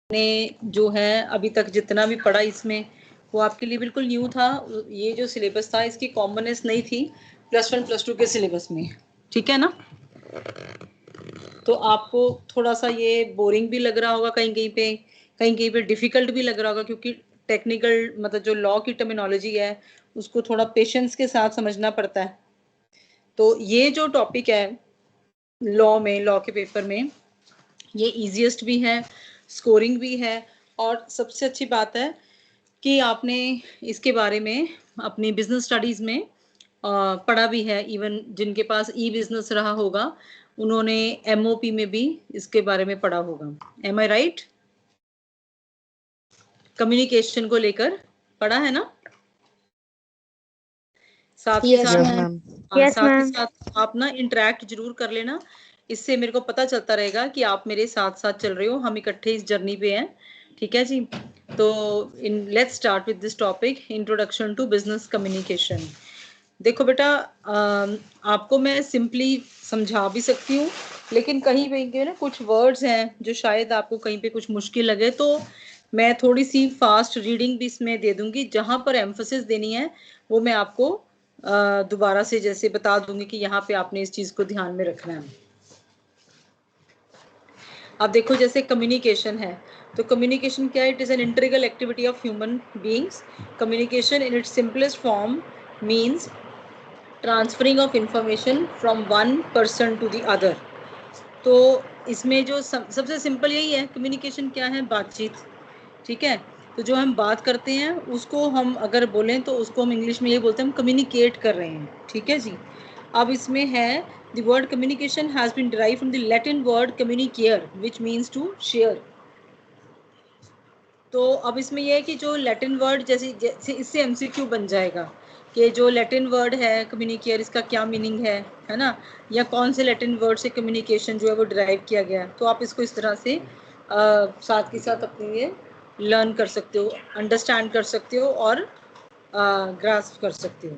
ने जो है अभी तक जितना भी पढ़ा इसमें वो आपके लिए बिल्कुल न्यू था। ये जो सिलेबस था इसकी कॉमननेस नहीं थी +1 +2 के सिलेबस में, ठीक है ना। तो आपको थोड़ा सा ये बोरिंग भी लग रहा होगा कहीं पे डिफिकल्ट भी लग रहा होगा, क्योंकि टेक्निकल मतलब जो लॉ की टर्मिनोलॉजी है उसको थोड़ा पेशेंस के साथ समझना पड़ता है। तो ये जो टॉपिक है लॉ के पेपर में, ये इजीएस्ट भी है, स्कोरिंग भी है, और सबसे अच्छी बात है कि आपने इसके बारे में अपनी बिजनेस स्टडीज में पढ़ा भी है। इवन जिनके पास ई बिजनेस रहा होगा उन्होंने एमओपी में भी इसके बारे में पढ़ा होगा। एम आई राइट? कम्युनिकेशन को लेकर पढ़ा है ना। साथ के साथ आप ना इंटरेक्ट जरूर कर लेना, इससे मेरे को पता चलता रहेगा कि आप मेरे साथ साथ चल रहे हो, हम इकट्ठे इस जर्नी पे हैं, ठीक है जी। तो let's start with this topic, introduction to business communication. देखो बेटा, आपको मैं सिंपली समझा भी सकती हूँ, लेकिन कहीं पे ना कुछ वर्ड्स हैं जो शायद आपको कहीं पे कुछ मुश्किल लगे, तो मैं थोड़ी सी फास्ट रीडिंग भी इसमें दे दूंगी। जहां पर एम्फोसिस देनी है वो मैं आपको दोबारा से जैसे बता दूंगी कि यहाँ पे आपने इस चीज को ध्यान में रखना है। अब देखो, जैसे कम्युनिकेशन है, तो कम्युनिकेशन क्या है? It is an integral activity of human beings. Communication in its simplest form means transferring of information from one person to the other. तो इसमें जो सबसे सिंपल यही है, कम्युनिकेशन क्या है? बातचीत, ठीक है। तो जो हम बात करते हैं उसको हम अगर बोलें तो उसको हम इंग्लिश में ये बोलते हैं हम कम्युनिकेट कर रहे हैं, ठीक है जी। अब इसमें है the word communication has been derived from the Latin word communicare which means to share. तो अब इसमें यह है कि जो लैटिन वर्ड जैसे इससे एमसीक्यू बन जाएगा कि जो लैटिन वर्ड है कम्युनिकेयर, इसका क्या मीनिंग है ना, या कौन से लैटिन वर्ड से कम्युनिकेशन जो है वो डिराइव किया गया है। तो आप इसको इस तरह से साथ के साथ अपने लिए लर्न कर सकते हो, अंडरस्टैंड कर सकते हो और ग्रास्प कर सकते हो।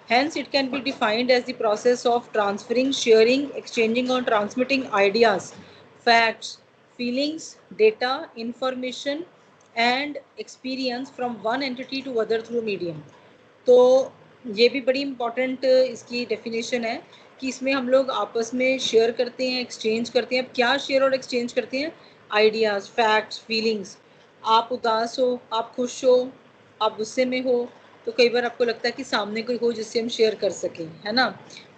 Hence, it can be defined as the process of transferring, sharing, exchanging or transmitting ideas, facts, feelings, data, information and experience from one entity to other through medium. तो ये भी बड़ी इम्पॉर्टेंट इसकी डेफिनेशन है कि इसमें हम लोग आपस में शेयर करते हैं, एक्सचेंज करते हैं। अब क्या शेयर और एक्सचेंज करते हैं? Ideas, facts, feelings. आप उदास हो, आप खुश हो, आप गुस्से में हो, तो कई बार आपको लगता है कि सामने कोई हो जिससे हम शेयर कर सकें, है ना।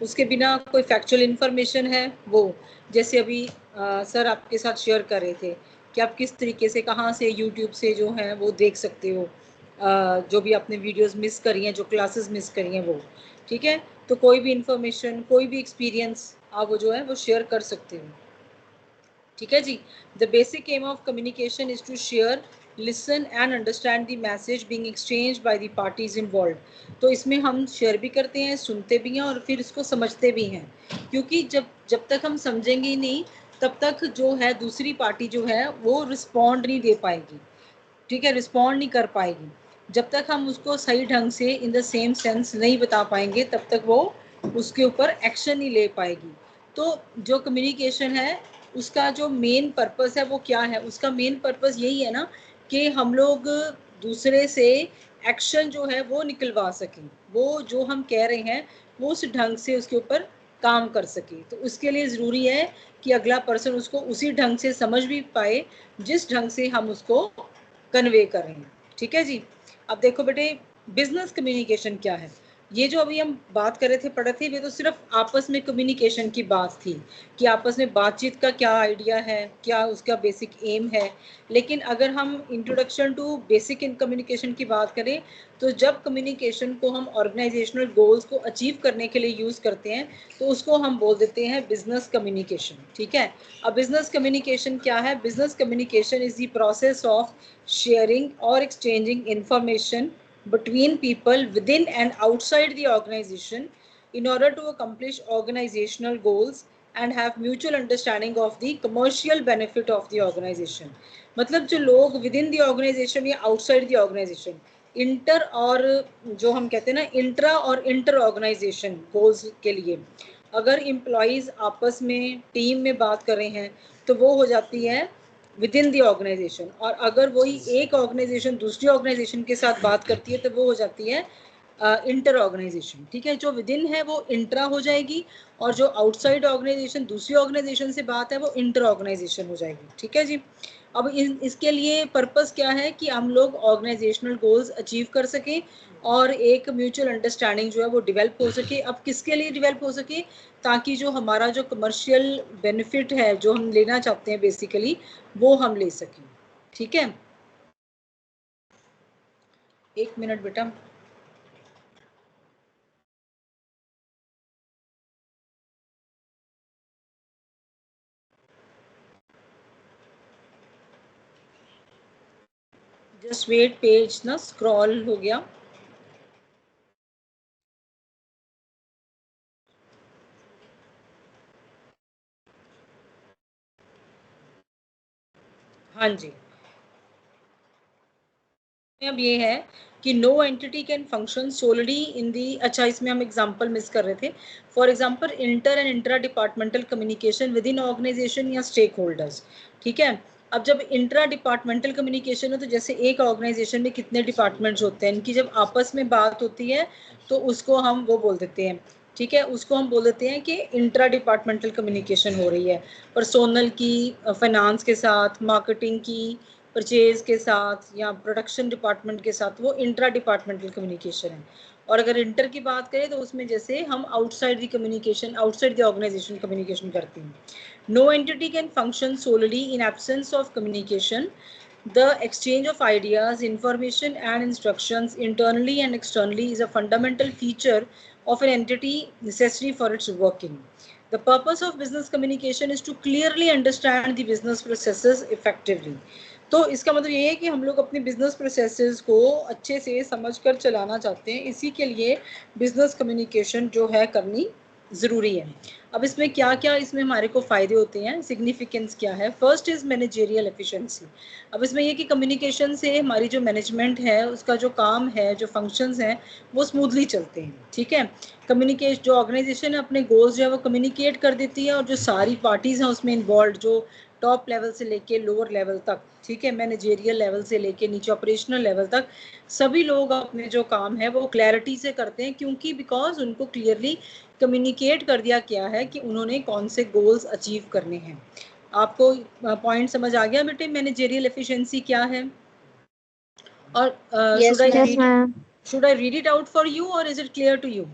उसके बिना कोई फैक्चुअल इन्फॉर्मेशन है वो, जैसे अभी सर आपके साथ शेयर कर रहे थे कि आप किस तरीके से कहाँ से यूट्यूब से जो है वो देख सकते हो, जो भी आपने वीडियोस मिस करी हैं, जो क्लासेस मिस करी हैं वो, ठीक है। तो कोई भी इंफॉर्मेशन, कोई भी एक्सपीरियंस आप वो जो है वो शेयर कर सकते हो, ठीक है जी। The basic aim of communication is to share, listen and understand the message being exchange by the parties involve. तो इसमें हम शेयर भी करते हैं, सुनते भी हैं और फिर इसको समझते भी हैं, क्योंकि जब तक हम समझेंगे ही नहीं तब तक जो है दूसरी पार्टी जो है वो रिस्पॉन्ड नहीं दे पाएगी, ठीक है, रिस्पॉन्ड नहीं कर पाएगी। जब तक हम उसको सही ढंग से इन द सेम सेंस नहीं बता पाएंगे तब तक वो उसके ऊपर एक्शन नहीं ले पाएगी। तो जो कम्युनिकेशन है उसका जो मेन पर्पस है वो क्या है? उसका मेन पर्पस यही है ना कि हम लोग दूसरे से एक्शन जो है वो निकलवा सकें, वो जो हम कह रहे हैं वो उस ढंग से उसके ऊपर काम कर सके। तो उसके लिए ज़रूरी है कि अगला पर्सन उसको उसी ढंग से समझ भी पाए जिस ढंग से हम उसको कन्वे कर रहे हैं, ठीक है जी। अब देखो बेटे, बिजनेस कम्युनिकेशन क्या है? ये जो अभी हम बात कर रहे थे, पढ़े थे, ये तो सिर्फ आपस में कम्युनिकेशन की बात थी कि आपस में बातचीत का क्या आइडिया है, क्या उसका बेसिक एम है। लेकिन अगर हम introduction to basic in communication की बात करें तो जब कम्युनिकेशन को हम ऑर्गेनाइजेशनल गोल्स को अचीव करने के लिए यूज़ करते हैं तो उसको हम बोल देते हैं बिजनेस कम्युनिकेशन, ठीक है। अब बिजनेस कम्युनिकेशन क्या है? Business communication is the process of sharing or exchanging information between people within and outside the organization in order to accomplish organizational goals and have mutual understanding of the commercial benefit of the organization. मतलब जो लोग within the organization या outside the organization, inter और जो हम कहते हैं ना इंट्रा और इंटर ऑर्गेनाइजेशन गोल्स के लिए अगर एम्प्लॉयज़ आपस में टीम में बात कर रहे हैं तो वो हो जाती है विद इन द ऑर्गेनाइजेशन, और अगर वही एक ऑर्गेनाइजेशन दूसरी ऑर्गेनाइजेशन के साथ बात करती है तो वो हो जाती है इंटर ऑर्गेनाइजेशन। ठीक है, जो विद इन है वो इंट्रा हो जाएगी, और जो आउटसाइड ऑर्गेनाइजेशन दूसरी ऑर्गेनाइजेशन से बात है वो इंटर ऑर्गेनाइजेशन हो जाएगी। ठीक है जी। अब इसके लिए पर्पस क्या है कि हम लोग ऑर्गेनाइजेशनल गोल्स अचीव कर सकें और एक म्यूचुअल अंडरस्टैंडिंग जो है वो डेवलप हो सके। अब किसके लिए डेवलप हो सके? ताकि जो हमारा जो कमर्शियल बेनिफिट है जो हम लेना चाहते हैं बेसिकली, वो हम ले सकें। ठीक है, एक मिनट बेटा। जस्ट वेट, पेज ना स्क्रॉल हो गया। हाँ जी, अब ये है कि no entity can function solely in the, अच्छा इसमें हम एग्जांपल मिस कर रहे थे। For example inter and intra departmental communication within organization या स्टेक होल्डर्स। ठीक है, अब जब इंट्रा डिपार्टमेंटल कम्युनिकेशन हो तो जैसे एक ऑर्गेनाइजेशन में कितने डिपार्टमेंट्स होते हैं, इनकी जब आपस में बात होती है तो उसको हम वो बोल देते हैं। ठीक है, उसको हम बोल देते हैं कि इंट्रा डिपार्टमेंटल कम्युनिकेशन हो रही है, पर्सोनल की, फाइनेंस के साथ, मार्केटिंग की, परचेज के साथ या प्रोडक्शन डिपार्टमेंट के साथ, वो इंट्रा डिपार्टमेंटल कम्युनिकेशन है। और अगर इंटर की बात करें तो उसमें जैसे हम outside the communication, outside the organisation communication करते हैं। No entity can function solely in absence of communication. The exchange of ideas, information and instructions internally and externally is a fundamental feature of an entity necessary for its working. The purpose of business communication is to clearly understand the business processes effectively. तो इसका मतलब ये है कि हम लोग अपने business processes को अच्छे से समझकर चलाना चाहते हैं, इसी के लिए बिजनेस कम्युनिकेशन जो है करनी ज़रूरी है। अब इसमें क्या क्या इसमें हमारे को फ़ायदे होते हैं, सिग्निफिकेंस क्या है? First is managerial efficiency. अब इसमें ये कि कम्युनिकेशन से हमारी जो मैनेजमेंट है उसका जो काम है, जो फंक्शंस हैं, वो स्मूथली चलते हैं। ठीक है, कम्युनिकेट जो ऑर्गेनाइजेशन है अपने गोल्स जो है वो कम्युनिकेट कर देती है, और जो सारी पार्टीज़ हैं उसमें इन्वॉल्व, जो टॉप लेवल से लेके लोअर लेवल तक, ठीक है, मैनेजेरियल लेवल से लेके नीचे ऑपरेशनल लेवल तक, सभी लोग अपने जो काम है वो क्लैरिटी से करते हैं, क्योंकि बिकॉज उनको क्लियरली कम्युनिकेट कर दिया गया है कि उन्होंने कौन से गोल्स अचीव करने हैं। आपको पॉइंट समझ आ गया बेटे मैनेजेरियल एफिशिएंसी क्या है? और should I read it out for you और is it clear to you?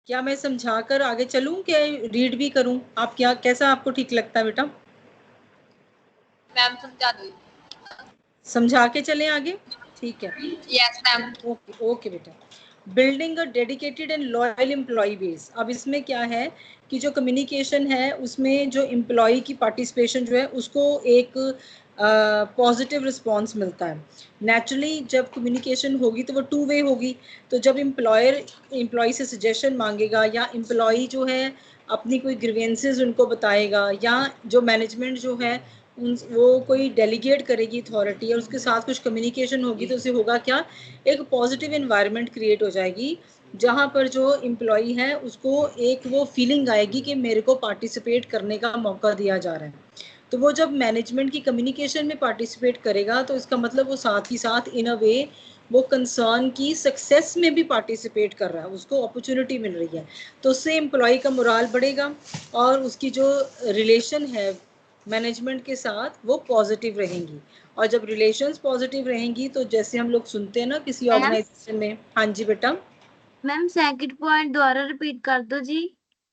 क्या मैं समझा कर आगे चलूं क्या रीड भी करूं? आप क्या, कैसा आपको ठीक लगता है बेटा? मैम समझा दो। समझा के चलें आगे? ठीक है, यस मैम। ओके ओके बेटा। Building a dedicated and loyal employee base. अब इसमें क्या है कि जो कम्युनिकेशन है उसमें जो एम्प्लॉय की पार्टिसिपेशन जो है उसको एक पॉजिटिव रिस्पॉन्स मिलता है। नेचुरली जब कम्युनिकेशन होगी तो वो टू वे होगी, तो जब एम्प्लॉय से सजेशन मांगेगा या एम्प्लॉय जो है अपनी कोई ग्रीवेंसेस उनको बताएगा, या जो मैनेजमेंट जो है वो कोई डेलीगेट करेगी अथॉरिटी और उसके साथ कुछ कम्युनिकेशन होगी, तो उससे होगा क्या, एक पॉजिटिव एनवायरनमेंट क्रिएट हो जाएगी, जहाँ पर जो एम्प्लॉय है उसको एक वो फीलिंग आएगी कि मेरे को पार्टिसिपेट करने का मौका दिया जा रहा है। तो वो जब मैनेजमेंट की कम्युनिकेशन में पार्टिसिपेट करेगा तो इसका मतलब वो साथ ही साथ इन अ वे वो कंसर्न की सक्सेस में भी पार्टिसिपेट कर रहा है, उसको अपॉर्चुनिटी मिल रही है, तो उससे एम्प्लॉय का मोराल बढ़ेगा और उसकी जो रिलेशन है मैनेजमेंट के साथ वो पॉजिटिव रहेंगी। और जब रिलेशंस पॉजिटिव रहेंगी तो जैसे हम लोग सुनते हैं ना किसी ऑर्गेनाइजेशन में। हाँ जी बेटा। मैम सेकंड पॉइंट दोबारा रिपीट कर दो जी।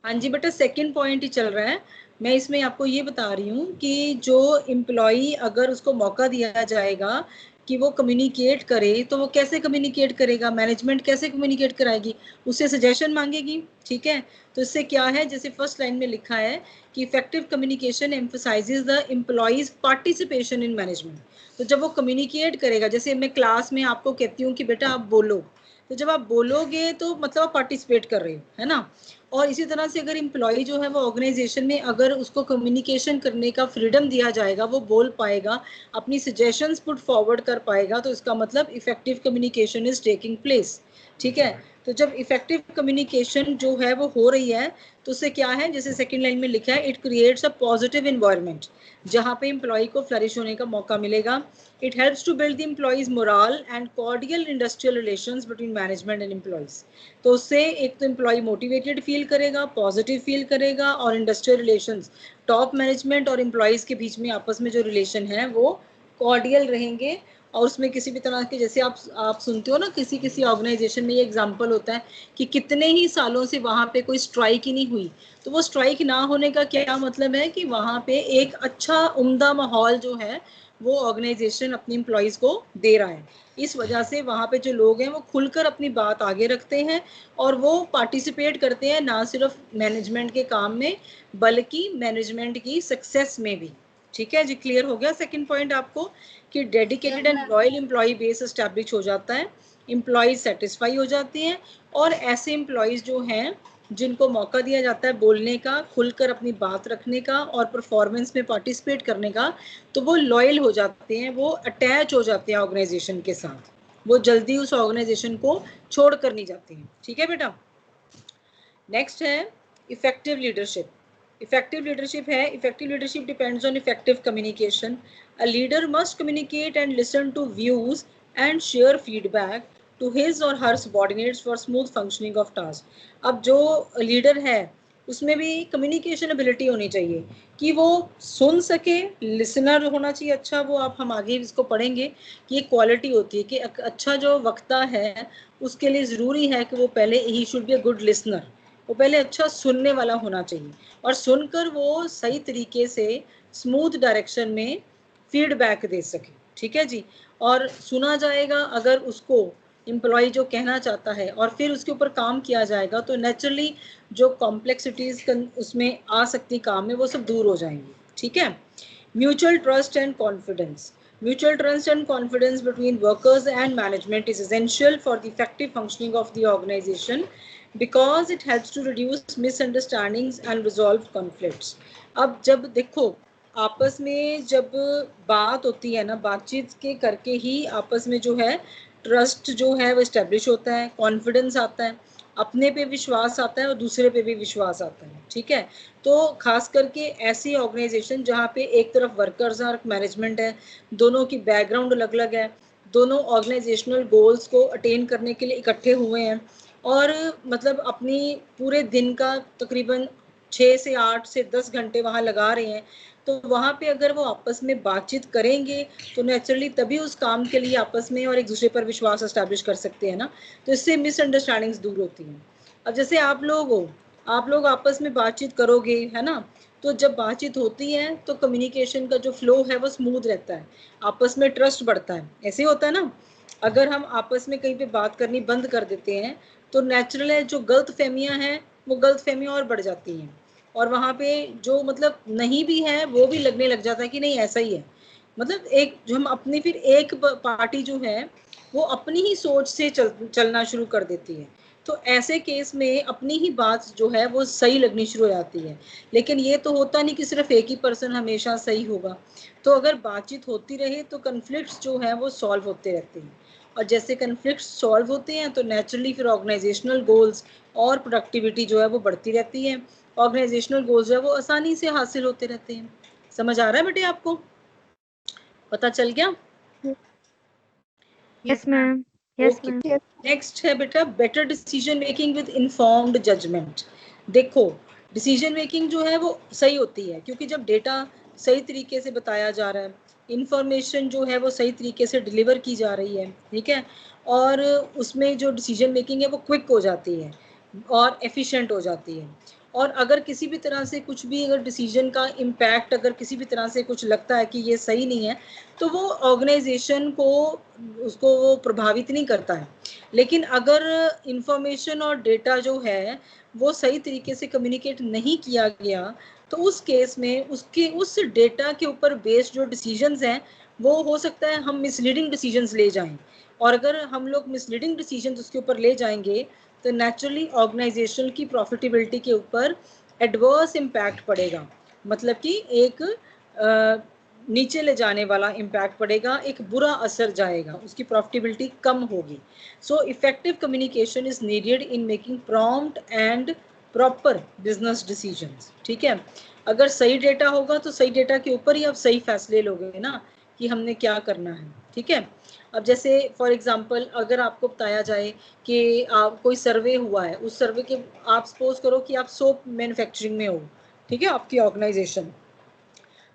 हाँ जी बेटा, सेकंड पॉइंट ही चल रहा है। मैं इसमें आपको ये बता रही हूँ कि जो एम्प्लॉई अगर उसको मौका दिया जाएगा कि वो कम्युनिकेट करे, तो वो कैसे कम्युनिकेट करेगा, मैनेजमेंट कैसे कम्युनिकेट कराएगी, उससे सजेशन मांगेगी। ठीक है, तो इससे क्या है, जैसे फर्स्ट लाइन में लिखा है कि effective communication emphasises the employees participation in management. तो जब वो कम्युनिकेट करेगा, जैसे मैं क्लास में आपको कहती हूँ कि बेटा आप बोलो, तो जब आप बोलोगे तो मतलब आप पार्टिसिपेट कर रहे हो, है ना। और इसी तरह से अगर एम्प्लॉय जो है वो ऑर्गेनाइजेशन में अगर उसको कम्युनिकेशन करने का फ्रीडम दिया जाएगा, वो बोल पाएगा, अपनी सजेशंस पुट फॉरवर्ड कर पाएगा, तो इसका मतलब effective communication is taking place. ठीक है, तो जब इफेक्टिव कम्युनिकेशन जो है वो हो रही है तो उससे क्या है, जैसे सेकंड लाइन में लिखा है, it creates a positive environment जहाँ पे एम्प्लॉय को फ्लरिश होने का मौका मिलेगा. It helps to build the employees morale and cordial industrial relations between management and employees. तो उससे एक तो एम्प्लॉय मोटिवेटेड फील करेगा, पॉजिटिव फील करेगा, और इंडस्ट्रियल रिलेशंस टॉप मैनेजमेंट और एम्प्लॉयज के बीच में आपस में जो रिलेशन है वो कॉर्डियल रहेंगे. और उसमें किसी भी तरह के, जैसे आप सुनते हो ना, किसी किसी ऑर्गेनाइजेशन में ये एग्जांपल होता है कि कितने ही सालों से वहाँ पे कोई स्ट्राइक ही नहीं हुई, तो वो स्ट्राइक ना होने का क्या मतलब है कि वहाँ पे एक अच्छा उम्दा माहौल जो है वो ऑर्गेनाइजेशन अपनी एम्प्लॉयज को दे रहा है. इस वजह से वहाँ पे जो लोग हैं वो खुलकर अपनी बात आगे रखते हैं और वो पार्टिसिपेट करते हैं ना सिर्फ मैनेजमेंट के काम में बल्कि मैनेजमेंट की सक्सेस में भी. ठीक है जी, क्लियर हो गया सेकंड पॉइंट आपको कि dedicated and loyal employee base establish हो जाता है, एम्प्लॉयज सेटिस्फाई हो जाती हैं, और ऐसे एम्प्लॉयज जो हैं जिनको मौका दिया जाता है बोलने का, खुलकर अपनी बात रखने का और परफॉर्मेंस में पार्टिसिपेट करने का, तो वो लॉयल हो जाते हैं, वो अटैच हो जाते हैं ऑर्गेनाइजेशन के साथ, वो जल्दी उस ऑर्गेनाइजेशन को छोड़ कर नहीं जाते हैं. ठीक है बेटा. नेक्स्ट है इफेक्टिव लीडरशिप. इफेक्टिव लीडरशिप है, effective leadership depends on effective communication. A leader must communicate and listen to views and share feedback to his or her subordinates for smooth functioning of task. अब जो leader है उसमें भी communication ability होनी चाहिए कि वो सुन सके, लिसनर होना चाहिए अच्छा. वो हम आगे इसको पढ़ेंगे कि एक क्वालिटी होती है कि अच्छा जो वक्ता है उसके लिए ज़रूरी है कि वो पहले he should be a good listener, वो पहले अच्छा सुनने वाला होना चाहिए और सुनकर वो सही तरीके से स्मूथ डायरेक्शन में फीडबैक दे सके. ठीक है जी. और सुना जाएगा अगर उसको एम्प्लॉय जो कहना चाहता है और फिर उसके ऊपर काम किया जाएगा तो नेचुरली जो कॉम्प्लेक्सिटीज उसमें आ सकती काम में वो सब दूर हो जाएंगी. ठीक है. Mutual trust and confidence. Mutual trust and confidence between workers and management is essential for the effective functioning of the organization because it helps to reduce misunderstandings and resolve conflicts. अब जब देखो आपस में जब बात होती है ना, बातचीत के करके ही आपस में जो है ट्रस्ट जो है वो इस्टेब्लिश होता है, कॉन्फिडेंस आता है, अपने पे विश्वास आता है और दूसरे पे भी विश्वास आता है. ठीक है. तो खास करके ऐसी ऑर्गेनाइजेशन जहाँ पे एक तरफ वर्कर्स और मैनेजमेंट है, दोनों की बैकग्राउंड अलग अलग है, दोनों ऑर्गेनाइजेशनल गोल्स को अटेन करने के लिए इकट्ठे हुए हैं और मतलब अपनी पूरे दिन का तकरीबन 6 से 8 से 10 घंटे वहाँ लगा रहे हैं, तो वहाँ पे अगर वो आपस में बातचीत करेंगे तो नेचुरली तभी उस काम के लिए आपस में और एक दूसरे पर विश्वास एस्टैब्लिश कर सकते हैं ना, तो इससे मिसअंडरस्टैंडिंग्स दूर होती हैं. अब जैसे आप लोग हो, आप लोग आपस में बातचीत करोगे है ना, तो जब बातचीत होती है तो कम्युनिकेशन का जो फ्लो है वो स्मूथ रहता है, आपस में ट्रस्ट बढ़ता है. ऐसे होता है ना, अगर हम आपस में कहीं पे बात करनी बंद कर देते हैं तो नेचुरल है जो गलत फहमियाँ हैं वो गलत फहमियाँ और बढ़ जाती हैं और वहाँ पे जो मतलब नहीं भी है वो भी लगने लग जाता है कि नहीं ऐसा ही है. मतलब एक जो हम अपनी फिर एक पार्टी जो है वो अपनी ही सोच से चलना शुरू कर देती है, तो ऐसे केस में अपनी ही बात जो है वो सही लगनी शुरू हो जाती है. लेकिन ये तो होता नहीं कि सिर्फ एक ही पर्सन हमेशा सही होगा, तो अगर बातचीत होती रहे तो कन्फ्लिक्ट्स जो है वो सॉल्व होते रहते हैं और जैसे कन्फ्लिक्ट्स सॉल्व होते हैं तो नेचुरली फिर ऑर्गेनाइजेशनल गोल्स और प्रोडक्टिविटी जो है वो बढ़ती रहती है, ऑर्गेनाइजेशनल गोल्स जो है वो आसानी से हासिल होते रहते हैं. समझ आ रहा है बेटे आपको, पता चल गया? Yes ma'am. Yes okay. Ma'am. Next है बेटा better decision making with informed judgement. देखो डिसीजन मेकिंग जो है वो सही होती है क्योंकि जब डेटा सही तरीके से बताया जा रहा है, इंफॉर्मेशन जो है वो सही तरीके से डिलीवर की जा रही है. ठीक है. और उसमें जो डिसीजन मेकिंग है वो क्विक हो जाती है और एफिशिएंट हो जाती है. और अगर किसी भी तरह से कुछ भी अगर डिसीजन का इम्पैक्ट अगर किसी भी तरह से कुछ लगता है कि ये सही नहीं है तो वो ऑर्गेनाइजेशन को उसको वो प्रभावित नहीं करता है. लेकिन अगर इंफॉर्मेशन और डेटा जो है वो सही तरीके से कम्युनिकेट नहीं किया गया तो उस केस में उसके उस डेटा के ऊपर बेस्ड जो डिसीजंस हैं वो हो सकता है हम मिसलीडिंग डिसीजंस ले जाएं, और अगर हम लोग मिसलीडिंग डिसीजंस उसके ऊपर ले जाएंगे तो नेचुरली ऑर्गेनाइजेशन की प्रॉफिटेबिलिटी के ऊपर एडवर्स इम्पैक्ट पड़ेगा. मतलब कि एक नीचे ले जाने वाला इम्पैक्ट पड़ेगा, एक बुरा असर जाएगा, उसकी प्रॉफिटेबिलिटी कम होगी। So effective communication is needed in making prompt and proper business decisions. ठीक है, अगर सही डेटा होगा तो सही डेटा के ऊपर ही आप सही फैसले लोगे ना कि हमने क्या करना है। ठीक है, अब जैसे फॉर एग्जांपल अगर आपको बताया जाए कि आप कोई सर्वे हुआ है, उस सर्वे के आप सपोज करो कि आप सोप मैन्युफैक्चरिंग में हो, ठीक है, आपकी ऑर्गेनाइजेशन,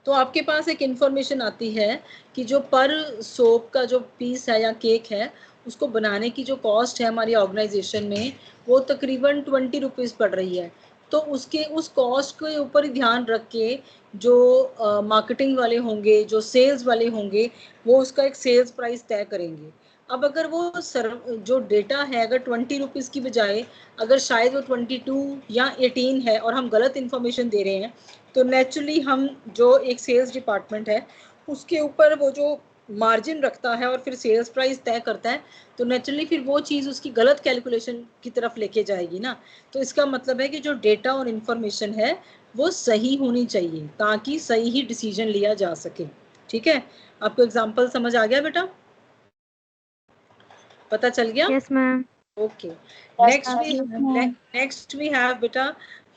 तो आपके पास एक इंफॉर्मेशन आती है कि जो पर सोप का जो पीस है या केक है, उसको बनाने की जो कॉस्ट है हमारी ऑर्गेनाइजेशन में, वो तकरीबन 20 रुपीज़ पड़ रही है। तो उसके उस कॉस्ट के ऊपर ही ध्यान रख के जो मार्केटिंग वाले होंगे, जो सेल्स वाले होंगे, वो उसका एक सेल्स प्राइस तय करेंगे। अब अगर वो जो डेटा है अगर 20 रुपीज़ की बजाय अगर शायद वो 22 या 18 है और हम गलत इन्फॉर्मेशन दे रहे हैं, तो नेचुरली हम जो एक सेल्स डिपार्टमेंट है उसके ऊपर वो जो मार्जिन रखता है और फिर सेल्स प्राइस तय करता है, तो नेचुरली फिर वो चीज़ उसकी गलत कैलकुलेशन की तरफ लेके जाएगी ना। तो इसका मतलब है कि जो डेटा और इन्फॉर्मेशन है वो सही होनी चाहिए ताकि सही ही डिसीजन लिया जा सके। ठीक है, आपको एग्जांपल समझ आ गया बेटा, पता चल गया? Yes ma'am. Okay. Next we have beta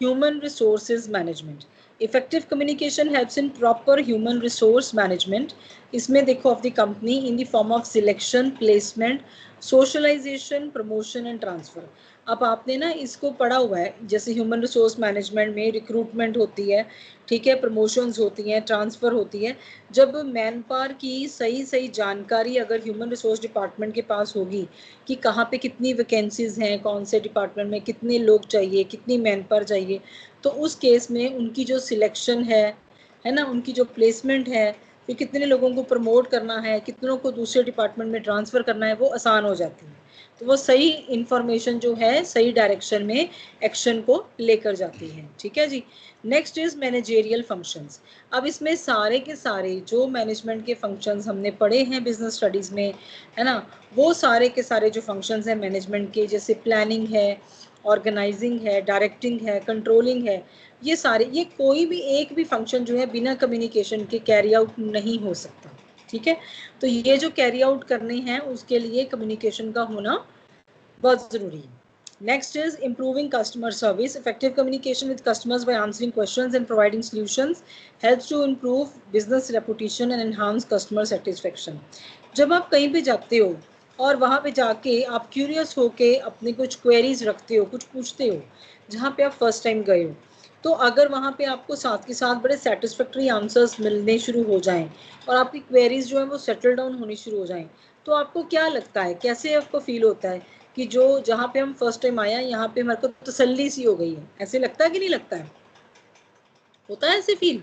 human resources management. Effective communication helps in proper human resource management. इसमें देखो of the company in the form of selection, placement, socialization, promotion and transfer. अब आपने ना इसको पढ़ा हुआ है, जैसे ह्यूमन रिसोर्स मैनेजमेंट में रिक्रूटमेंट होती है, ठीक है, प्रमोशंस होती हैं, ट्रांसफ़र होती है। जब मैन पावर की सही जानकारी अगर ह्यूमन रिसोर्स डिपार्टमेंट के पास होगी कि कहाँ पे कितनी वैकेंसीज हैं, कौन से डिपार्टमेंट में कितने लोग चाहिए, कितनी मैन पावर चाहिए, तो उस केस में उनकी जो सिलेक्शन है ना, उनकी जो प्लेसमेंट है, फिर कितने लोगों को प्रमोट करना है, कितनों को दूसरे डिपार्टमेंट में ट्रांसफ़र करना है, वो आसान हो जाती है। तो वो सही इंफॉर्मेशन जो है सही डायरेक्शन में एक्शन को लेकर जाती है। ठीक है जी। Next is managerial functions. अब इसमें सारे के सारे जो मैनेजमेंट के फंक्शंस हमने पढ़े हैं बिजनेस स्टडीज़ में, है ना, वो सारे के सारे जो फंक्शंस हैं मैनेजमेंट के, जैसे प्लानिंग है, ऑर्गेनाइजिंग है, डायरेक्टिंग है, कंट्रोलिंग है, ये सारे, ये कोई भी एक भी फंक्शन जो है बिना कम्युनिकेशन के कैरी आउट नहीं हो सकता। ठीक है, तो ये जो कैरी आउट करने हैं उसके लिए कम्युनिकेशन का होना बहुत ज़रूरी है। Next is improving customer service. Effective communication with customers by answering questions and providing solutions helps to improve business reputation and enhance customer satisfaction. जब आप कहीं पे जाते हो और वहाँ पे जाके आप क्यूरियस होके अपने कुछ क्वेरीज रखते हो, कुछ पूछते हो, जहाँ पे आप फर्स्ट टाइम गए हो, तो अगर वहाँ पे आपको साथ के साथ बड़े सेटिस्फैक्ट्री आंसर्स मिलने शुरू हो जाएं और आपकी क्वेरीज जो है वो सेटल डाउन होनी शुरू हो जाएं, तो आपको क्या लगता है, कैसे आपको फील होता है कि जो जहाँ पे हम फर्स्ट टाइम आया यहाँ पे हमारे को तसल्ली सी हो गई है? ऐसे लगता है कि नहीं लगता है? होता है ऐसे फील?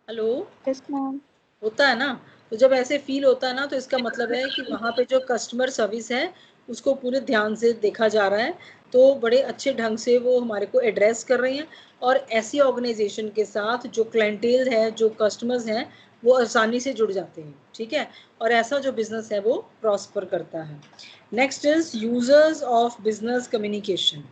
हेलो? Yes ma'am. होता है ना? तो जब ऐसे फील होता है ना, तो इसका मतलब है कि वहाँ पे जो कस्टमर सर्विस है उसको पूरे ध्यान से देखा जा रहा है, तो बड़े अच्छे ढंग से वो हमारे को एड्रेस कर रहे हैं, और ऐसी ऑर्गेनाइजेशन के साथ जो क्लाइंटेल है, जो कस्टमर्स हैं, वो आसानी से जुड़ जाते हैं। ठीक है, और ऐसा जो बिजनेस है वो प्रॉस्पर करता है। Next is users of business communication.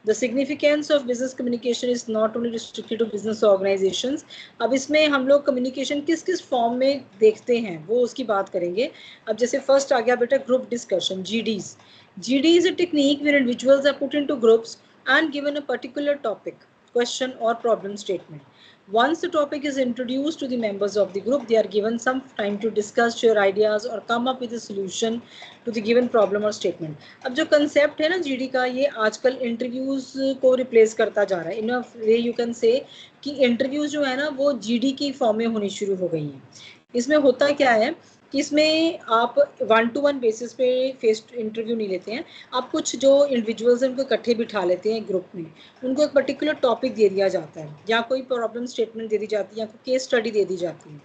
The significance of business communication is not only restricted to business organisations. अब इसमें हम लोग कम्युनिकेशन किस किस फॉर्म में देखते हैं वो उसकी बात करेंगे। अब जैसे फर्स्ट आ गया बेटा group discussion, GDs. GD is a technique where individuals are put into groups and given a particular topic, question or problem statement. Once the topic is introduced to the members of the group, they are given some time to discuss, share ideas or come up with a solution to the given problem or statement. अब जो concept है ना GD का, ये आजकल interviews को replace करता जा रहा है। In a way you can say कि interviews जो है ना वो GD की फॉर्म में होनी शुरू हो गई हैं। इसमें होता क्या है कि इसमें आप 1-to-1 बेसिस पे फेस इंटरव्यू नहीं लेते हैं, आप कुछ जो इंडिविजुअल्स हैं उनको इकट्ठे बिठा लेते हैं ग्रुप में, उनको एक पर्टिकुलर टॉपिक दे दिया जाता है, या कोई प्रॉब्लम स्टेटमेंट दे दी जाती है, या कोई केस स्टडी दे दी जाती है।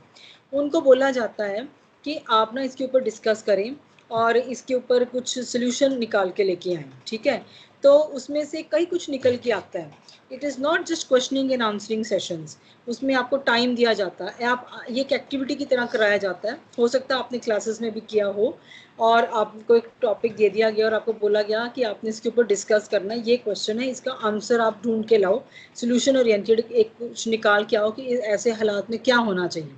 उनको बोला जाता है कि आप ना इसके ऊपर डिस्कस करें और इसके ऊपर कुछ सोल्यूशन निकाल के लेके आएँ। ठीक है, तो उसमें से कई कुछ निकल के आता है। It is not just questioning and answering sessions, उसमें आपको टाइम दिया जाता है, आप ये एक एक्टिविटी की तरह कराया जाता है। हो सकता है आपने क्लासेस में भी किया हो और आपको एक टॉपिक दे दिया गया और आपको बोला गया कि आपने इसके ऊपर डिस्कस करना है, ये क्वेश्चन है, इसका आंसर आप ढूंढ के लाओ, सोल्यूशन ओरिएंटेड एक कुछ निकाल के आओ कि ऐसे हालात में क्या होना चाहिए।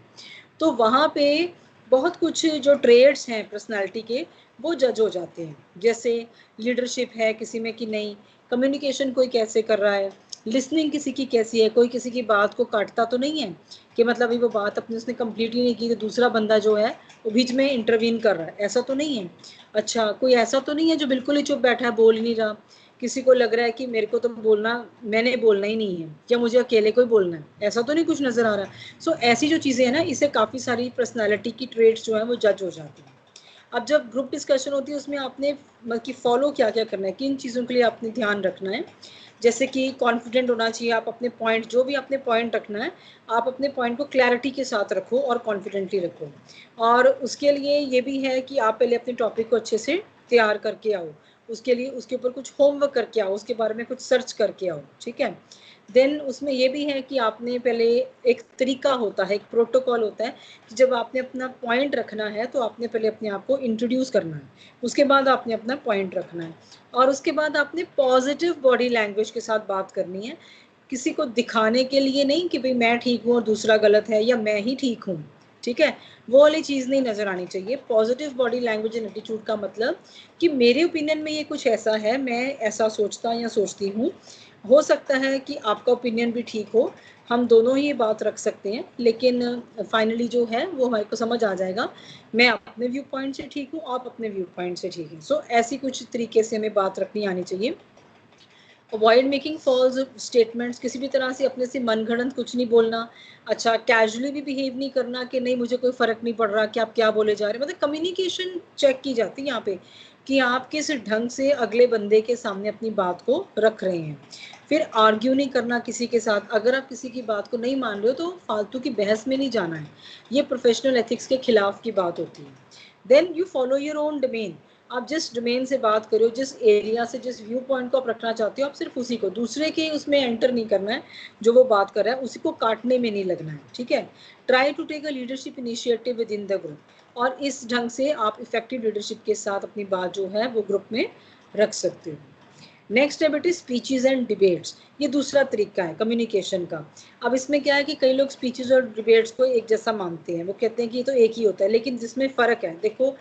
तो वहाँ पे बहुत कुछ जो ट्रेड्स हैं पर्सनालिटी के वो जज हो जाते हैं, जैसे लीडरशिप है किसी में कि नहीं, कम्युनिकेशन कोई कैसे कर रहा है, लिसनिंग किसी की कैसी है, कोई किसी की बात को काटता तो नहीं है कि मतलब अभी वो बात अपनी उसने कंप्लीट ही नहीं की तो दूसरा बंदा जो है वो बीच में इंटरवीन कर रहा है, ऐसा तो नहीं है। अच्छा, कोई ऐसा तो नहीं है जो बिल्कुल ही चुप बैठा है, बोल ही नहीं रहा, किसी को लग रहा है कि मेरे को तो बोलना, मैंने बोलना ही नहीं है या मुझे अकेले को ही बोलना है, ऐसा तो नहीं कुछ नजर आ रहा है। सो ऐसी जो चीज़ें हैं ना, इससे काफ़ी सारी पर्सनैलिटी की ट्रेड्स जो है वो जज हो जाती हैं। अब जब ग्रुप डिस्कशन होती है उसमें आपने मतलब कि फॉलो क्या क्या करना है, किन चीज़ों के लिए आपने ध्यान रखना है, जैसे कि कॉन्फिडेंट होना चाहिए, आप अपने पॉइंट जो भी आपने पॉइंट रखना है आप अपने पॉइंट को क्लैरिटी के साथ रखो और कॉन्फिडेंटली रखो। और उसके लिए ये भी है कि आप पहले अपने टॉपिक को अच्छे से तैयार करके आओ, उसके लिए उसके ऊपर कुछ होमवर्क करके आओ, उसके बारे में कुछ सर्च करके आओ, ठीक है। देन उसमें ये भी है कि आपने पहले एक तरीका होता है, एक प्रोटोकॉल होता है कि जब आपने अपना पॉइंट रखना है तो आपने पहले अपने आप को इंट्रोड्यूस करना है, उसके बाद आपने अपना पॉइंट रखना है और उसके बाद आपने पॉजिटिव बॉडी लैंग्वेज के साथ बात करनी है, किसी को दिखाने के लिए नहीं कि भाई मैं ठीक हूँ और दूसरा गलत है या मैं ही ठीक हूँ, ठीक है, वो वाली चीज़ नहीं नज़र आनी चाहिए। Positive body language and attitude का मतलब कि मेरे ओपिनियन में ये कुछ ऐसा है, मैं ऐसा सोचता या सोचती हूँ, हो सकता है कि आपका ओपिनियन भी ठीक हो, हम दोनों ही ये बात रख सकते हैं, लेकिन फाइनली जो है वो हमारे को समझ आ जाएगा, मैं अपने व्यू पॉइंट से ठीक हूँ, आप अपने व्यू पॉइंट से ठीक हैं। सो ऐसी कुछ तरीके से हमें बात रखनी आनी चाहिए। अवॉइड मेकिंग फॉल्स स्टेटमेंट्स, किसी भी तरह से अपने से मनगढ़ंत कुछ नहीं बोलना। अच्छा, कैजुअली भी बिहेव नहीं करना कि नहीं मुझे कोई फ़र्क नहीं पड़ रहा कि आप क्या बोले जा रहे हैं, मतलब कम्युनिकेशन चेक की जाती है यहाँ पे कि आप किस ढंग से अगले बंदे के सामने अपनी बात को रख रहे हैं। फिर आर्ग्यू नहीं करना किसी के साथ, अगर आप किसी की बात को नहीं मान रहे हो तो फालतू की बहस में नहीं जाना है, ये प्रोफेशनल एथिक्स के खिलाफ की बात होती है। Then you follow your own domain, आप जिस डोमेन से बात करो, जिस एरिया से, जिस व्यू पॉइंट को आप रखना चाहते हो, आप सिर्फ उसी को, दूसरे के उसमें एंटर नहीं करना है, जो वो बात कर रहा है उसी को काटने में नहीं लगना है, ठीक है। Try to take a leadership initiative within the group, और इस ढंग से आप इफेक्टिव लीडरशिप के साथ अपनी बात जो है वो ग्रुप में रख सकते हो। नेक्स्ट है बेटे स्पीचेस एंड डिबेट्स, ये दूसरा तरीका है कम्युनिकेशन का। अब इसमें क्या है कि कई लोग स्पीचेस और डिबेट्स को एक जैसा मानते हैं, वो कहते हैं कि ये तो एक ही होता है, लेकिन जिसमें फ़र्क है, देखो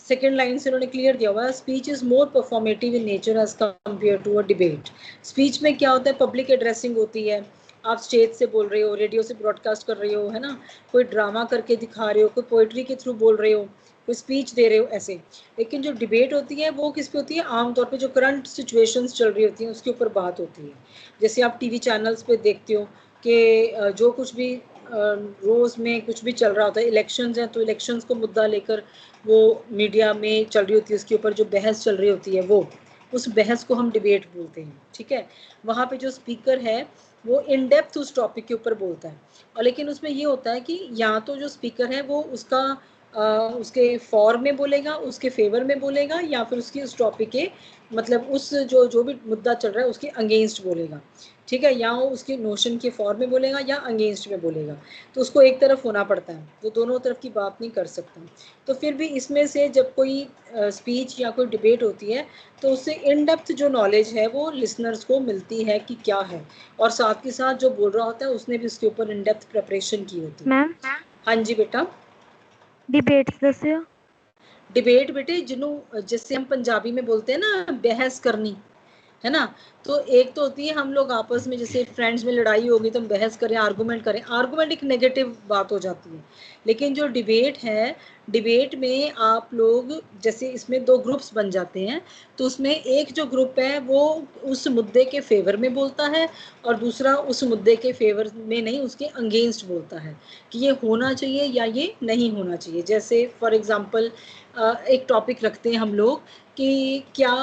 सेकेंड लाइन से उन्होंने क्लियर दिया हुआ है, speech is more performative in nature as compare to a debate. Speech में क्या होता है, पब्लिक एड्रेसिंग होती है, आप स्टेज से बोल रहे हो, रेडियो से ब्रॉडकास्ट कर रहे हो, है ना, कोई ड्रामा करके दिखा रहे हो, कोई पोइट्री के थ्रू बोल रहे हो, कोई स्पीच दे रहे हो, ऐसे। लेकिन जो डिबेट होती है वो किस पे होती है, आमतौर पे जो करंट सिचुएशंस चल रही होती हैं उसके ऊपर बात होती है। जैसे आप टीवी चैनल्स पे देखते हो कि जो कुछ भी रोज़ में कुछ भी चल रहा होता है, इलेक्शंस हैं तो इलेक्शंस को मुद्दा लेकर वो मीडिया में चल रही होती है, उसके ऊपर जो बहस चल रही होती है वो, उस बहस को हम डिबेट बोलते हैं, ठीक है। वहाँ पे जो स्पीकर है वो इन डेप्थ उस टॉपिक के ऊपर बोलता है, और लेकिन उसमें ये होता है कि या तो जो स्पीकर है वो उसका उसके फॉर में बोलेगा, उसके फेवर में बोलेगा, या फिर उसकी उस टॉपिक के मतलब उस जो भी मुद्दा चल रहा है उसके अगेंस्ट बोलेगा, ठीक है, या वो उसके नोशन के फॉर में बोलेगा या अगेंस्ट में बोलेगा, तो उसको एक तरफ होना पड़ता है, वो दोनों तरफ की बात नहीं कर सकता। तो फिर भी इसमें से जब कोई स्पीच या कोई डिबेट होती है तो उससे इन डेप्थ जो नॉलेज है वो लिसनर्स को मिलती है कि क्या है, और साथ के साथ जो बोल रहा होता है उसने भी उसके ऊपर इन डेप्थ प्रिपरेशन की होती है। मैम हाँ जी बेटा। डिबेट्स दस्यो। डिबेट बेटे जिन्हों जैसे हम पंजाबी में बोलते हैं ना बहस करनी, है ना, तो एक तो होती है हम लोग आपस में जैसे फ्रेंड्स में लड़ाई होगी तो हम बहस करें, आर्गुमेंट करें, आर्गुमेंट एक नेगेटिव बात हो जाती है। लेकिन जो डिबेट है, डिबेट में आप लोग जैसे इसमें दो ग्रुप्स बन जाते हैं, तो उसमें एक जो ग्रुप है वो उस मुद्दे के फेवर में बोलता है और दूसरा उस मुद्दे के फेवर में नहीं, उसके अगेंस्ट बोलता है कि ये होना चाहिए या ये नहीं होना चाहिए। जैसे फॉर एग्जांपल एक टॉपिक रखते हैं हम लोग कि क्या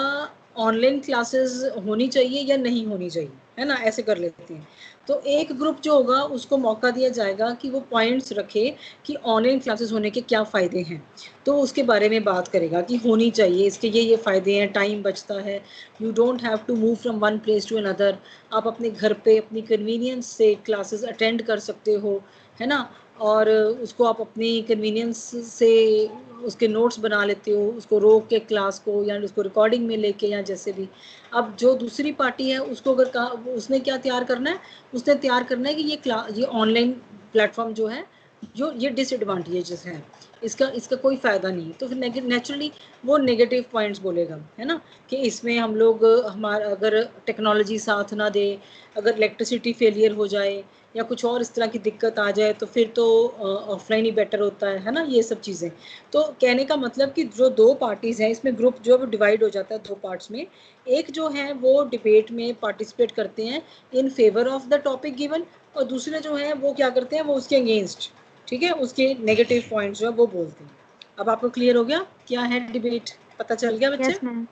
ऑनलाइन क्लासेस होनी चाहिए या नहीं होनी चाहिए, है ना, ऐसे कर लेते हैं। तो एक ग्रुप जो होगा उसको मौका दिया जाएगा कि वो पॉइंट्स रखे कि ऑनलाइन क्लासेस होने के क्या फ़ायदे हैं, तो उसके बारे में बात करेगा कि होनी चाहिए, इसके ये फ़ायदे हैं, टाइम बचता है, you don't have to move from one place to another, आप अपने घर पे अपनी कन्वीनियंस से क्लासेस अटेंड कर सकते हो, है ना, और उसको आप अपनी कन्वीनियंस से उसके नोट्स बना लेते हो, उसको रोक के क्लास को या उसको रिकॉर्डिंग में लेके या जैसे भी। अब जो दूसरी पार्टी है उसको अगर उसने क्या तैयार करना है, उसने तैयार करना है कि ये ऑनलाइन प्लेटफॉर्म जो है जो ये डिसएडवांटेजेस हैं, इसका इसका कोई फ़ायदा नहीं है, तो फिर नेचुरली वो नेगेटिव पॉइंट्स बोलेगा, है ना, कि इसमें हम लोग हमारा अगर टेक्नोलॉजी साथ ना दे, अगर इलेक्ट्रिसिटी फेलियर हो जाए या कुछ और इस तरह की दिक्कत आ जाए तो फिर तो ऑफलाइन ही बेटर होता है ना, ये सब चीज़ें। तो कहने का मतलब कि जो दो पार्टीज़ हैं इसमें ग्रुप जो है वो डिवाइड हो जाता है दो पार्ट्स में। एक जो है वो डिबेट में पार्टिसिपेट करते हैं in favour of the topic given, और दूसरे जो है वो क्या करते हैं, वो उसके अगेंस्ट, ठीक है, उसके नेगेटिव पॉइंट्स जो है वो बोलते हैं। अब आपको क्लियर हो गया क्या है डिबेट, पता चल गया बच्चे? Yes ma'am.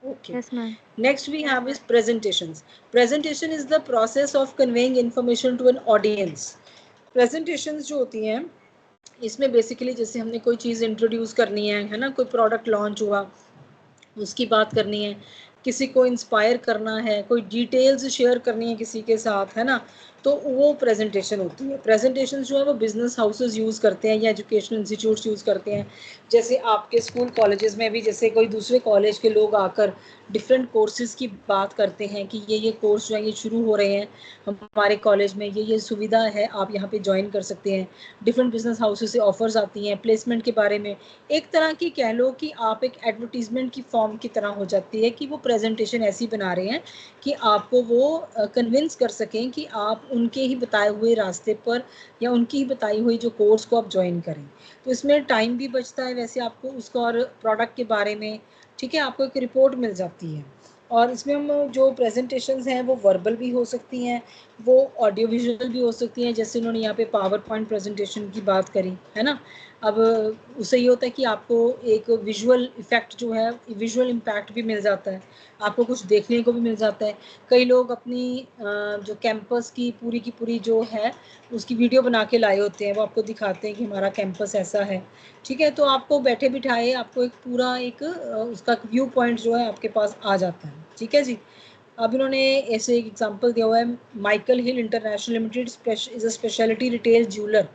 Okay. Yes ma'am. Next we have is presentations. Presentation is the process of conveying information to an audience. Presentations जो होती हैं इसमें बेसिकली जैसे हमने कोई चीज़ इंट्रोड्यूस करनी है ना, कोई प्रोडक्ट लॉन्च हुआ उसकी बात करनी है, किसी को इंस्पायर करना है, कोई डिटेल्स शेयर करनी है किसी के साथ, है ना, तो वो प्रेजेंटेशन होती है। प्रेजेंटेशन जो है वो बिजनेस हाउसेस यूज़ करते हैं या एजुकेशनल इंस्टीट्यूट्स यूज़ करते हैं, जैसे आपके स्कूल कॉलेजेस में भी जैसे कोई दूसरे कॉलेज के लोग आकर डिफरेंट कोर्सेज की बात करते हैं कि ये कोर्स जो है ये शुरू हो रहे हैं हमारे कॉलेज में, ये सुविधा है, आप यहाँ पे ज्वाइन कर सकते हैं। डिफरेंट बिजनेस हाउसेस से ऑफर्स आती हैं प्लेसमेंट के बारे में, एक तरह की कह लो कि आप एक एडवर्टीजमेंट की फॉर्म की तरह हो जाती है कि वो प्रेजेंटेशन ऐसी बना रहे हैं कि आपको वो कन्विंस कर सकें कि आप उनके ही बताए हुए रास्ते पर या उनकी ही बताई हुई जो कोर्स को आप ज्वाइन करें। तो इसमें टाइम भी बचता है वैसे आपको उसका, और प्रोडक्ट के बारे में, ठीक है, आपको एक रिपोर्ट मिल जाती है। और इसमें हम जो प्रेजेंटेशंस हैं वो वर्बल भी हो सकती हैं, वो ऑडियो विजुअल भी हो सकती हैं, जैसे उन्होंने यहाँ पे पावर पॉइंट प्रेजेंटेशन की बात करी है ना। अब उससे ये होता है कि आपको एक विजुअल इफेक्ट जो है, विजुअल इम्पैक्ट भी मिल जाता है, आपको कुछ देखने को भी मिल जाता है। कई लोग अपनी जो कैंपस की पूरी जो है उसकी वीडियो बना के लाए होते हैं, वो आपको दिखाते हैं कि हमारा कैंपस ऐसा है, ठीक है, तो आपको बैठे बिठाए आपको एक पूरा एक उसका व्यू पॉइंट जो है आपके पास आ जाता है, ठीक है जी। अब इन्होंने ऐसे एक एग्जांपल दिया हुआ है, Michael Hill International limited is a speciality retail jeweller,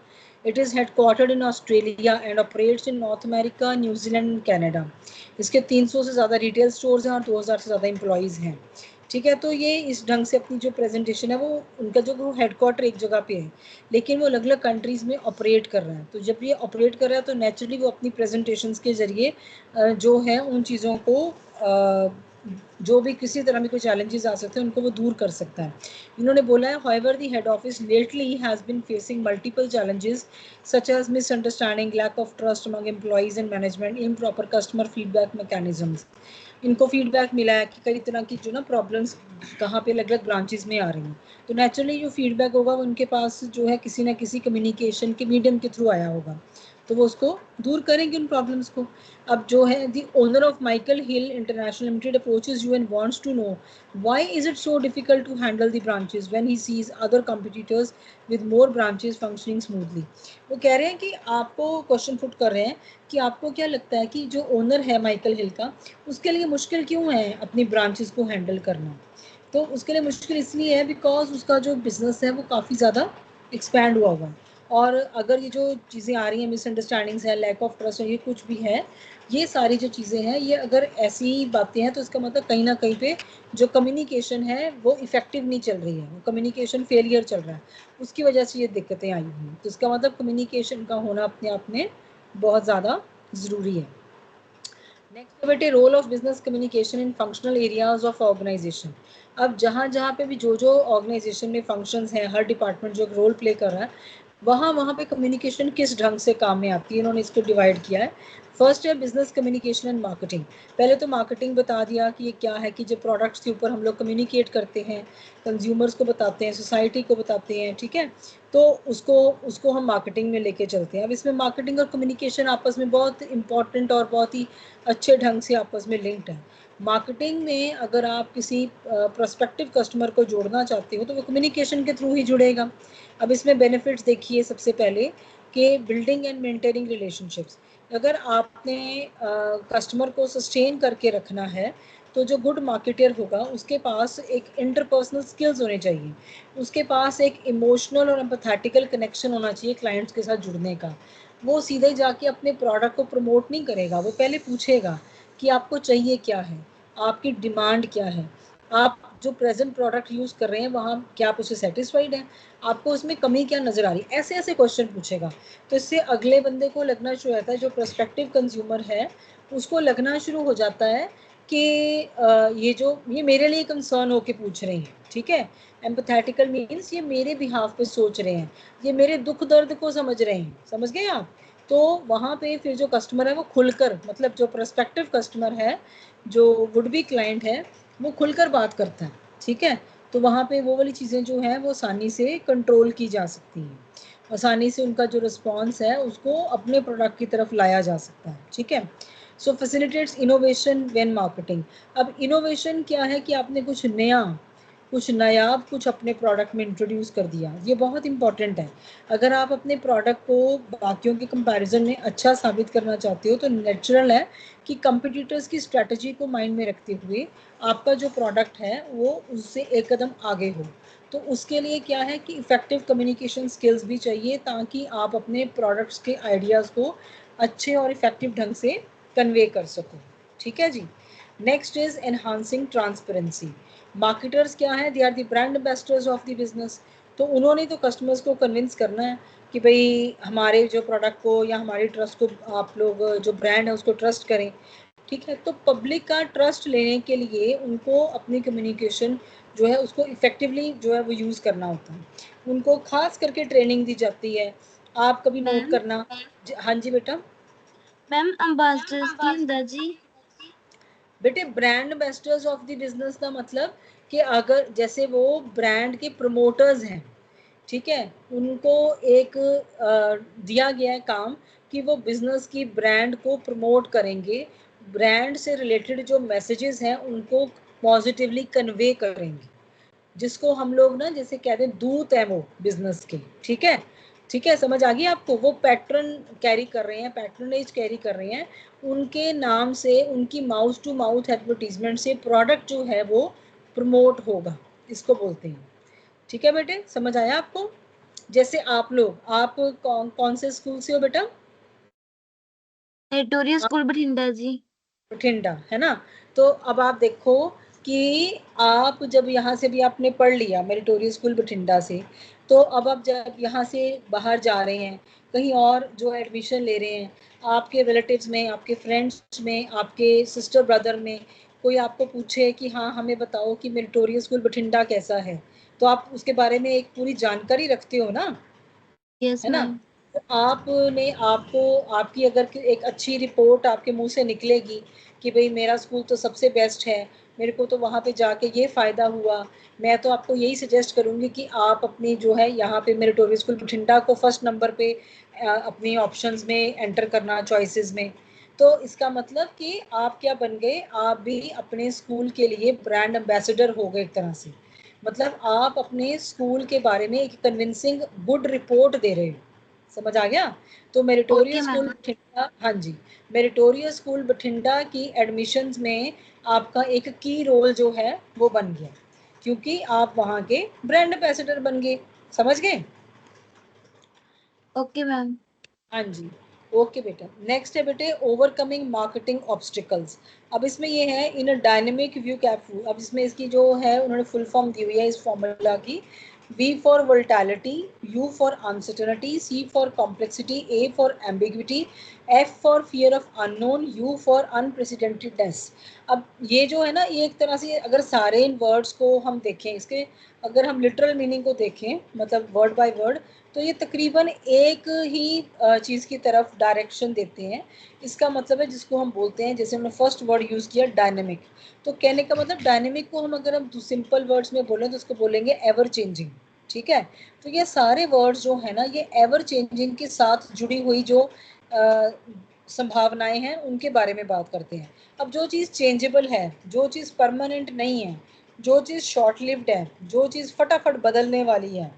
it is headquartered in Australia and operates in north America, New Zealand and Canada. इसके 300 से ज़्यादा रिटेल स्टोर्स हैं और 2000 से ज़्यादा एम्प्लॉयज़ हैं, ठीक है। तो ये इस ढंग से अपनी जो प्रेजेंटेशन है वो उनका जो वो हेडक्वार्टर एक जगह पे है लेकिन वो अलग अलग कंट्रीज़ में ऑपरेट कर रहा है, तो जब ये ऑपरेट कर रहा है तो नेचुरली वो अपनी प्रेजेंटेशंस के ज़रिए जो है उन चीज़ों को जो भी किसी तरह में कोई चैलेंजेस आ सकते हैं उनको वो दूर कर सकता है। इन्होंने बोला है however the head office lately has been facing multiple challenges such as misunderstanding, lack of trust among employees and management, improper customer feedback mechanisms। इनको फीडबैक मिला है कि कई तरह की जो ना प्रॉब्लम्स कहाँ पे अलग अलग ब्रांचेस में आ रही हैं, तो नेचुरली जो फीडबैक होगा वो उनके पास जो है किसी ना किसी कम्युनिकेशन के मीडियम के थ्रू आया होगा, तो वो उसको दूर करेंगे उन प्रॉब्लम्स को। अब जो है the owner of Michael Hill International Limited approaches you and wants to know why is it so difficult to handle the branches when he sees other competitors with more branches functioning smoothly. वो कह रहे हैं कि आपको question put कर रहे हैं कि आपको क्या लगता है कि जो ओनर है माइकल हिल का उसके लिए मुश्किल क्यों है अपनी ब्रांचेस को हैंडल करना। तो उसके लिए मुश्किल इसलिए है बिकॉज उसका जो बिजनेस है वो काफ़ी ज़्यादा एक्सपैंड हुआ हुआ है, और अगर ये जो चीज़ें आ रही हैं मिसअंडरस्टैंडिंग्स है, लैक ऑफ ट्रस्ट है, ये कुछ भी है, ये सारी जो चीज़ें हैं ये अगर ऐसी बातें हैं तो इसका मतलब कहीं ना कहीं पे जो कम्युनिकेशन है वो इफेक्टिव नहीं चल रही है, वो कम्युनिकेशन फेलियर चल रहा है, उसकी वजह से ये दिक्कतें आई हुई हैं। तो इसका मतलब कम्युनिकेशन का होना अपने आप में बहुत ज़्यादा ज़रूरी है। नेक्स्ट बेटे role of business communication in functional areas of organization. अब जहाँ जहाँ पे भी जो ऑर्गेनाइजेशन में फंक्शंस हैं, हर डिपार्टमेंट जो रोल प्ले कर रहा है वहाँ पे कम्युनिकेशन किस ढंग से काम में आती है, इन्होंने इसको डिवाइड किया है। फर्स्ट है बिजनेस कम्युनिकेशन एंड मार्केटिंग। पहले तो मार्केटिंग बता दिया कि ये क्या है, कि जो प्रोडक्ट्स के ऊपर हम लोग कम्युनिकेट करते हैं, कंज्यूमर्स को बताते हैं, सोसाइटी को बताते हैं, ठीक है, तो उसको हम मार्केटिंग में लेके चलते हैं। अब इसमें मार्केटिंग और कम्युनिकेशन आपस में बहुत इंपॉर्टेंट और बहुत ही अच्छे ढंग से आपस में लिंक्ड है। मार्केटिंग में अगर आप किसी प्रोस्पेक्टिव कस्टमर को जोड़ना चाहते हो तो वो कम्युनिकेशन के थ्रू ही जुड़ेगा। अब इसमें बेनिफिट्स देखिए, सबसे पहले कि बिल्डिंग एंड मेंटेनिंग रिलेशनशिप्स। अगर आपने कस्टमर को सस्टेन करके रखना है तो जो गुड मार्केटर होगा उसके पास एक इंटरपर्सनल स्किल्स होने चाहिए, उसके पास एक इमोशनल और एम्पैथेटिकल कनेक्शन होना चाहिए क्लाइंट्स के साथ जुड़ने का। वो सीधे जाके अपने प्रोडक्ट को प्रमोट नहीं करेगा, वो पहले पूछेगा कि आपको चाहिए क्या है, आपकी डिमांड क्या है, आप जो प्रेजेंट प्रोडक्ट यूज़ कर रहे हैं वहाँ क्या आप उससे सेटिस्फाइड हैं, आपको उसमें कमी क्या नज़र आ रही है, ऐसे ऐसे क्वेश्चन पूछेगा। तो इससे अगले बंदे को लगना शुरू होता है, जो प्रोस्पेक्टिव कंज्यूमर है उसको लगना शुरू हो जाता है कि ये मेरे लिए कंसर्न होके पूछ रहे हैं, ठीक है। एम्पैथेटिकल मीन्स ये मेरे बिहाफ पे सोच रहे हैं, ये मेरे दुख दर्द को समझ रहे हैं, समझ गए आप। तो वहाँ पे फिर जो कस्टमर है वो खुलकर, मतलब जो प्रोस्पेक्टिव कस्टमर है, जो वुड बी क्लाइंट है, वो खुलकर बात करता है, ठीक है। तो वहाँ पे वो वाली चीज़ें जो हैं वो आसानी से कंट्रोल की जा सकती हैं, आसानी से उनका जो रिस्पॉन्स है उसको अपने प्रोडक्ट की तरफ लाया जा सकता है, ठीक है। सो फैसिलिटेट्स इनोवेशन व्हेन मार्केटिंग। अब इनोवेशन क्या है कि आपने कुछ नया, कुछ नायाब कुछ अपने प्रोडक्ट में इंट्रोड्यूस कर दिया, ये बहुत इंपॉर्टेंट है। अगर आप अपने प्रोडक्ट को बाकियों के कंपैरिजन में अच्छा साबित करना चाहते हो तो नेचुरल है कि कंपटीटर्स की स्ट्रैटेजी को माइंड में रखते हुए आपका जो प्रोडक्ट है वो उससे एक कदम आगे हो। तो उसके लिए क्या है कि इफ़ेक्टिव कम्युनिकेशन स्किल्स भी चाहिए ताकि आप अपने प्रोडक्ट्स के आइडियाज़ को अच्छे और इफ़ेक्टिव ढंग से कन्वे कर सको, ठीक है जी। Next is enhancing transparency. Marketers क्या है, they are the brand ambassadors of the business. तो उन्होंने तो कस्टमर्स को कन्विंस करना है कि भाई हमारे जो प्रोडक्ट को या हमारी ट्रस्ट को आप लोग जो ब्रांड है उसको ट्रस्ट करें, ठीक है। तो पब्लिक का ट्रस्ट लेने के लिए उनको अपनी कम्युनिकेशन जो है उसको इफेक्टिवली जो है वो यूज़ करना होता है, उनको खास करके ट्रेनिंग दी जाती है। आप कभी नोट मैम करना। हाँ जी बेटा। मैम एम्बेसडर्स की ਹੁੰਦਾ जी? बेटे brand ambassadors of the business का मतलब कि अगर जैसे वो ब्रांड के प्रमोटर्स हैं, ठीक है, उनको एक दिया गया है काम कि वो बिजनेस की ब्रांड को प्रमोट करेंगे, ब्रांड से रिलेटेड जो मैसेजेस हैं उनको पॉजिटिवली कन्वे करेंगे, जिसको हम लोग ना जैसे कहते हैं दूत है वो बिजनेस के, ठीक है। ठीक है, समझ आ गई आपको। वो पैटर्न कैरी कर रहे हैं, पैटर्नेज कैरी कर रहे हैं, उनके नाम से उनकी माउथ टू माउथ एडवर्टीजमेंट से प्रोडक्ट जो है वो प्रमोट होगा, इसको बोलते हैं, ठीक है बेटे, समझ आया आपको। जैसे आप लोग, आप कौन से स्कूल से हो बेटा? विक्टोरिया आप स्कूल बठिंडा जी। बठिंडा है ना। तो अब आप देखो कि आप जब यहाँ से भी आपने पढ़ लिया मेरिटोरियस स्कूल बठिंडा से, तो अब आप जब यहाँ से बाहर जा रहे हैं कहीं और जो एडमिशन ले रहे हैं, आपके रिलेटिव्स में, आपके फ्रेंड्स में, आपके सिस्टर ब्रदर में कोई आपको पूछे कि हाँ हमें बताओ कि मेरिटोरियस स्कूल बठिंडा कैसा है, तो आप उसके बारे में एक पूरी जानकारी रखते हो ना, यस है ना। मैम। तो आपने आपको आपकी अगर एक अच्छी रिपोर्ट आपके मुंह से निकलेगी कि भाई मेरा स्कूल तो सबसे बेस्ट है, मेरे को तो वहाँ पे जाके ये फ़ायदा हुआ, मैं तो आपको यही सजेस्ट करूँगी कि आप अपनी जो है यहाँ पे मेरिटोरियस स्कूल बठिंडा को फर्स्ट नंबर पे अपनी ऑप्शंस में एंटर करना, चॉइसेस में। तो इसका मतलब कि आप क्या बन गए, आप भी अपने स्कूल के लिए ब्रांड एम्बेसडर हो गए एक तरह से। मतलब आप अपने स्कूल के बारे में एक कन्विंसिंग गुड रिपोर्ट दे रहे हो, समझ आ गया। तो okay meritorious school ma'am. Bathinda, हाँ जी, मेरिटोरियस स्कूल बठिंडा की एडमिशन्स में आपका एक की रोल जो है वो बन गया, क्योंकि आप वहाँ के ब्रांड एम्बेसडर बन गए, समझ गए। Okay ma'am. हाँ जी, ओके बेटा। नेक्स्ट है बेटे ओवरकमिंग मार्केटिंग ऑब्स्टिकल्स। अब इसमें ये है इन अ डायनेमिक व्यू कैप। अब इसमें इसकी जो है उन्होंने फुल फॉर्म दी हुई है इस फॉर्मूला की। V for volatility, U for uncertainty, C for complexity, A for ambiguity, F for fear of unknown, U for unprecedentedness। अब ये जो है ना, ये एक तरह से अगर सारे इन वर्ड्स को हम देखें, इसके अगर हम लिटरल मीनिंग को देखें मतलब वर्ड बाय वर्ड, तो ये तकरीबन एक ही चीज़ की तरफ डायरेक्शन देते हैं। इसका मतलब है जिसको हम बोलते हैं, जैसे हमने फर्स्ट वर्ड यूज़ किया डायनेमिक, तो कहने का मतलब डायनेमिक को हम अगर हम सिंपल वर्ड्स में बोलें तो उसको बोलेंगे एवर चेंजिंग, ठीक है। तो ये सारे वर्ड्स जो है ना, ये एवर चेंजिंग के साथ जुड़ी हुई जो संभावनाएं हैं उनके बारे में बात करते हैं। अब जो चीज़ चेंजेबल है, जो चीज़ परमानेंट नहीं है, जो चीज़ शॉर्ट लिव्ड है, जो चीज़ फटाफट बदलने वाली है,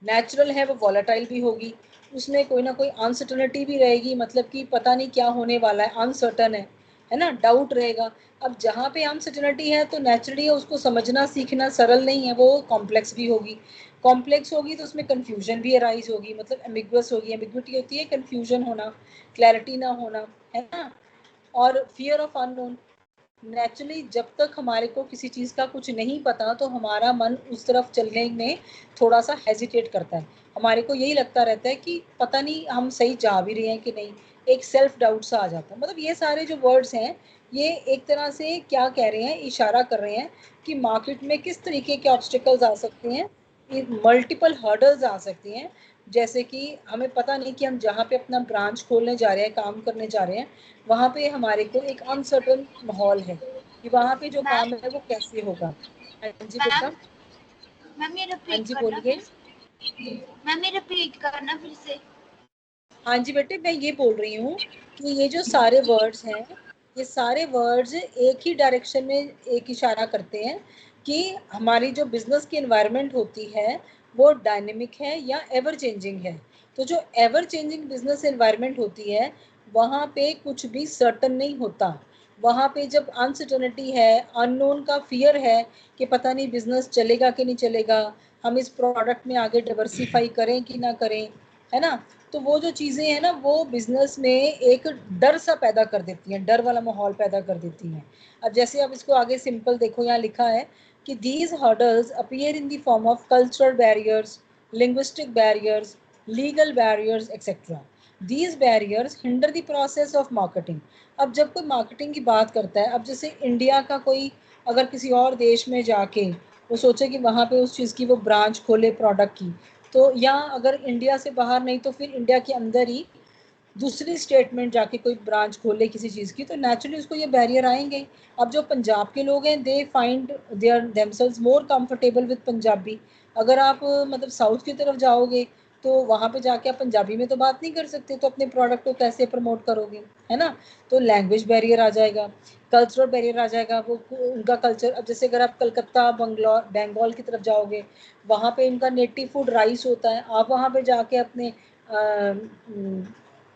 नेचुरल है वो वॉलेटाइल भी होगी, उसमें कोई ना कोई अनसर्टनिटी भी रहेगी, मतलब कि पता नहीं क्या होने वाला है, अनसर्टन है ना, डाउट रहेगा। अब जहाँ पे अनसर्टनिटी है तो नेचुरली उसको समझना सीखना सरल नहीं है, वो कॉम्प्लेक्स भी होगी। कॉम्प्लेक्स होगी तो उसमें कन्फ्यूजन भी अराइज होगी, मतलब एम्बिगुअस होगी। एम्बिग्विटी होती है कन्फ्यूजन होना, क्लैरिटी ना होना, है ना। और फियर ऑफ अननोन, नेचुरली जब तक हमारे को किसी चीज़ का कुछ नहीं पता तो हमारा मन उस तरफ चलने में थोड़ा सा हेजिटेट करता है। हमारे को यही लगता रहता है कि पता नहीं हम सही जा भी रहे हैं कि नहीं, एक सेल्फ डाउट सा आ जाता है। मतलब ये सारे जो वर्ड्स हैं ये एक तरह से क्या कह रहे हैं, इशारा कर रहे हैं कि मार्केट में किस तरीके के ऑब्स्टिकल्स आ सकते हैं, मल्टीपल हर्डल्स आ सकती हैं। जैसे कि हमें पता नहीं कि हम जहाँ पे अपना ब्रांच खोलने जा रहे हैं, काम करने जा रहे हैं, वहाँ पे हमारे को एक अनसर्टन माहौल है कि वहाँ पे जो मैम काम है वो कैसे होगा। हाँ जी मैम बेटा। मैम ये हाँ रिपीट जी करना बोलिए। फिर से। मैम ये रिपीट करना फिर से। हाँ जी बेटे, मैं ये बोल रही हूँ कि ये जो सारे वर्ड्स हैं, ये सारे वर्ड्स एक ही डायरेक्शन में एक इशारा करते हैं कि हमारी जो बिजनेस की एनवायरनमेंट होती है वो डायनेमिक है या एवर चेंजिंग है। तो जो एवर चेंजिंग बिजनेस एनवायरनमेंट होती है वहाँ पे कुछ भी सर्टन नहीं होता। वहाँ पे जब अनसर्टनिटी है, अननोन का फियर है कि पता नहीं बिजनेस चलेगा कि नहीं चलेगा, हम इस प्रोडक्ट में आगे डाइवर्सिफाई करें कि ना करें, है ना। तो वो जो चीज़ें हैं ना वो बिजनेस में एक डर सा पैदा कर देती हैं, डर वाला माहौल पैदा कर देती हैं। अब जैसे आप इसको आगे सिंपल देखो, यहाँ लिखा है कि these hurdles appear in the form of cultural barriers, linguistic barriers, legal barriers etcetera. These barriers hinder the process of marketing. अब जब कोई मार्केटिंग की बात करता है, अब जैसे इंडिया का कोई अगर किसी और देश में जाके वो सोचे कि वहाँ पे उस चीज़ की वो ब्रांच खोले प्रोडक्ट की, तो या अगर इंडिया से बाहर नहीं तो फिर इंडिया के अंदर ही दूसरी स्टेट में जाके कोई ब्रांच खोले किसी चीज़ की, तो नेचुरली उसको ये बैरियर आएंगे। अब जो पंजाब के लोग हैं they find their themselves more comfortable with Punjabi. अगर आप मतलब साउथ की तरफ जाओगे तो वहाँ पे जाके आप पंजाबी में तो बात नहीं कर सकते, तो अपने प्रोडक्ट को कैसे प्रमोट करोगे, है ना। तो लैंग्वेज बैरियर आ जाएगा, कल्चरल बैरियर आ जाएगा। वो उनका कल्चर, अब जैसे अगर आप कलकत्ता बंगलौर बंगाल की तरफ जाओगे, वहाँ पे इनका नेटिव फूड राइस होता है। आप वहाँ पे जाके अपने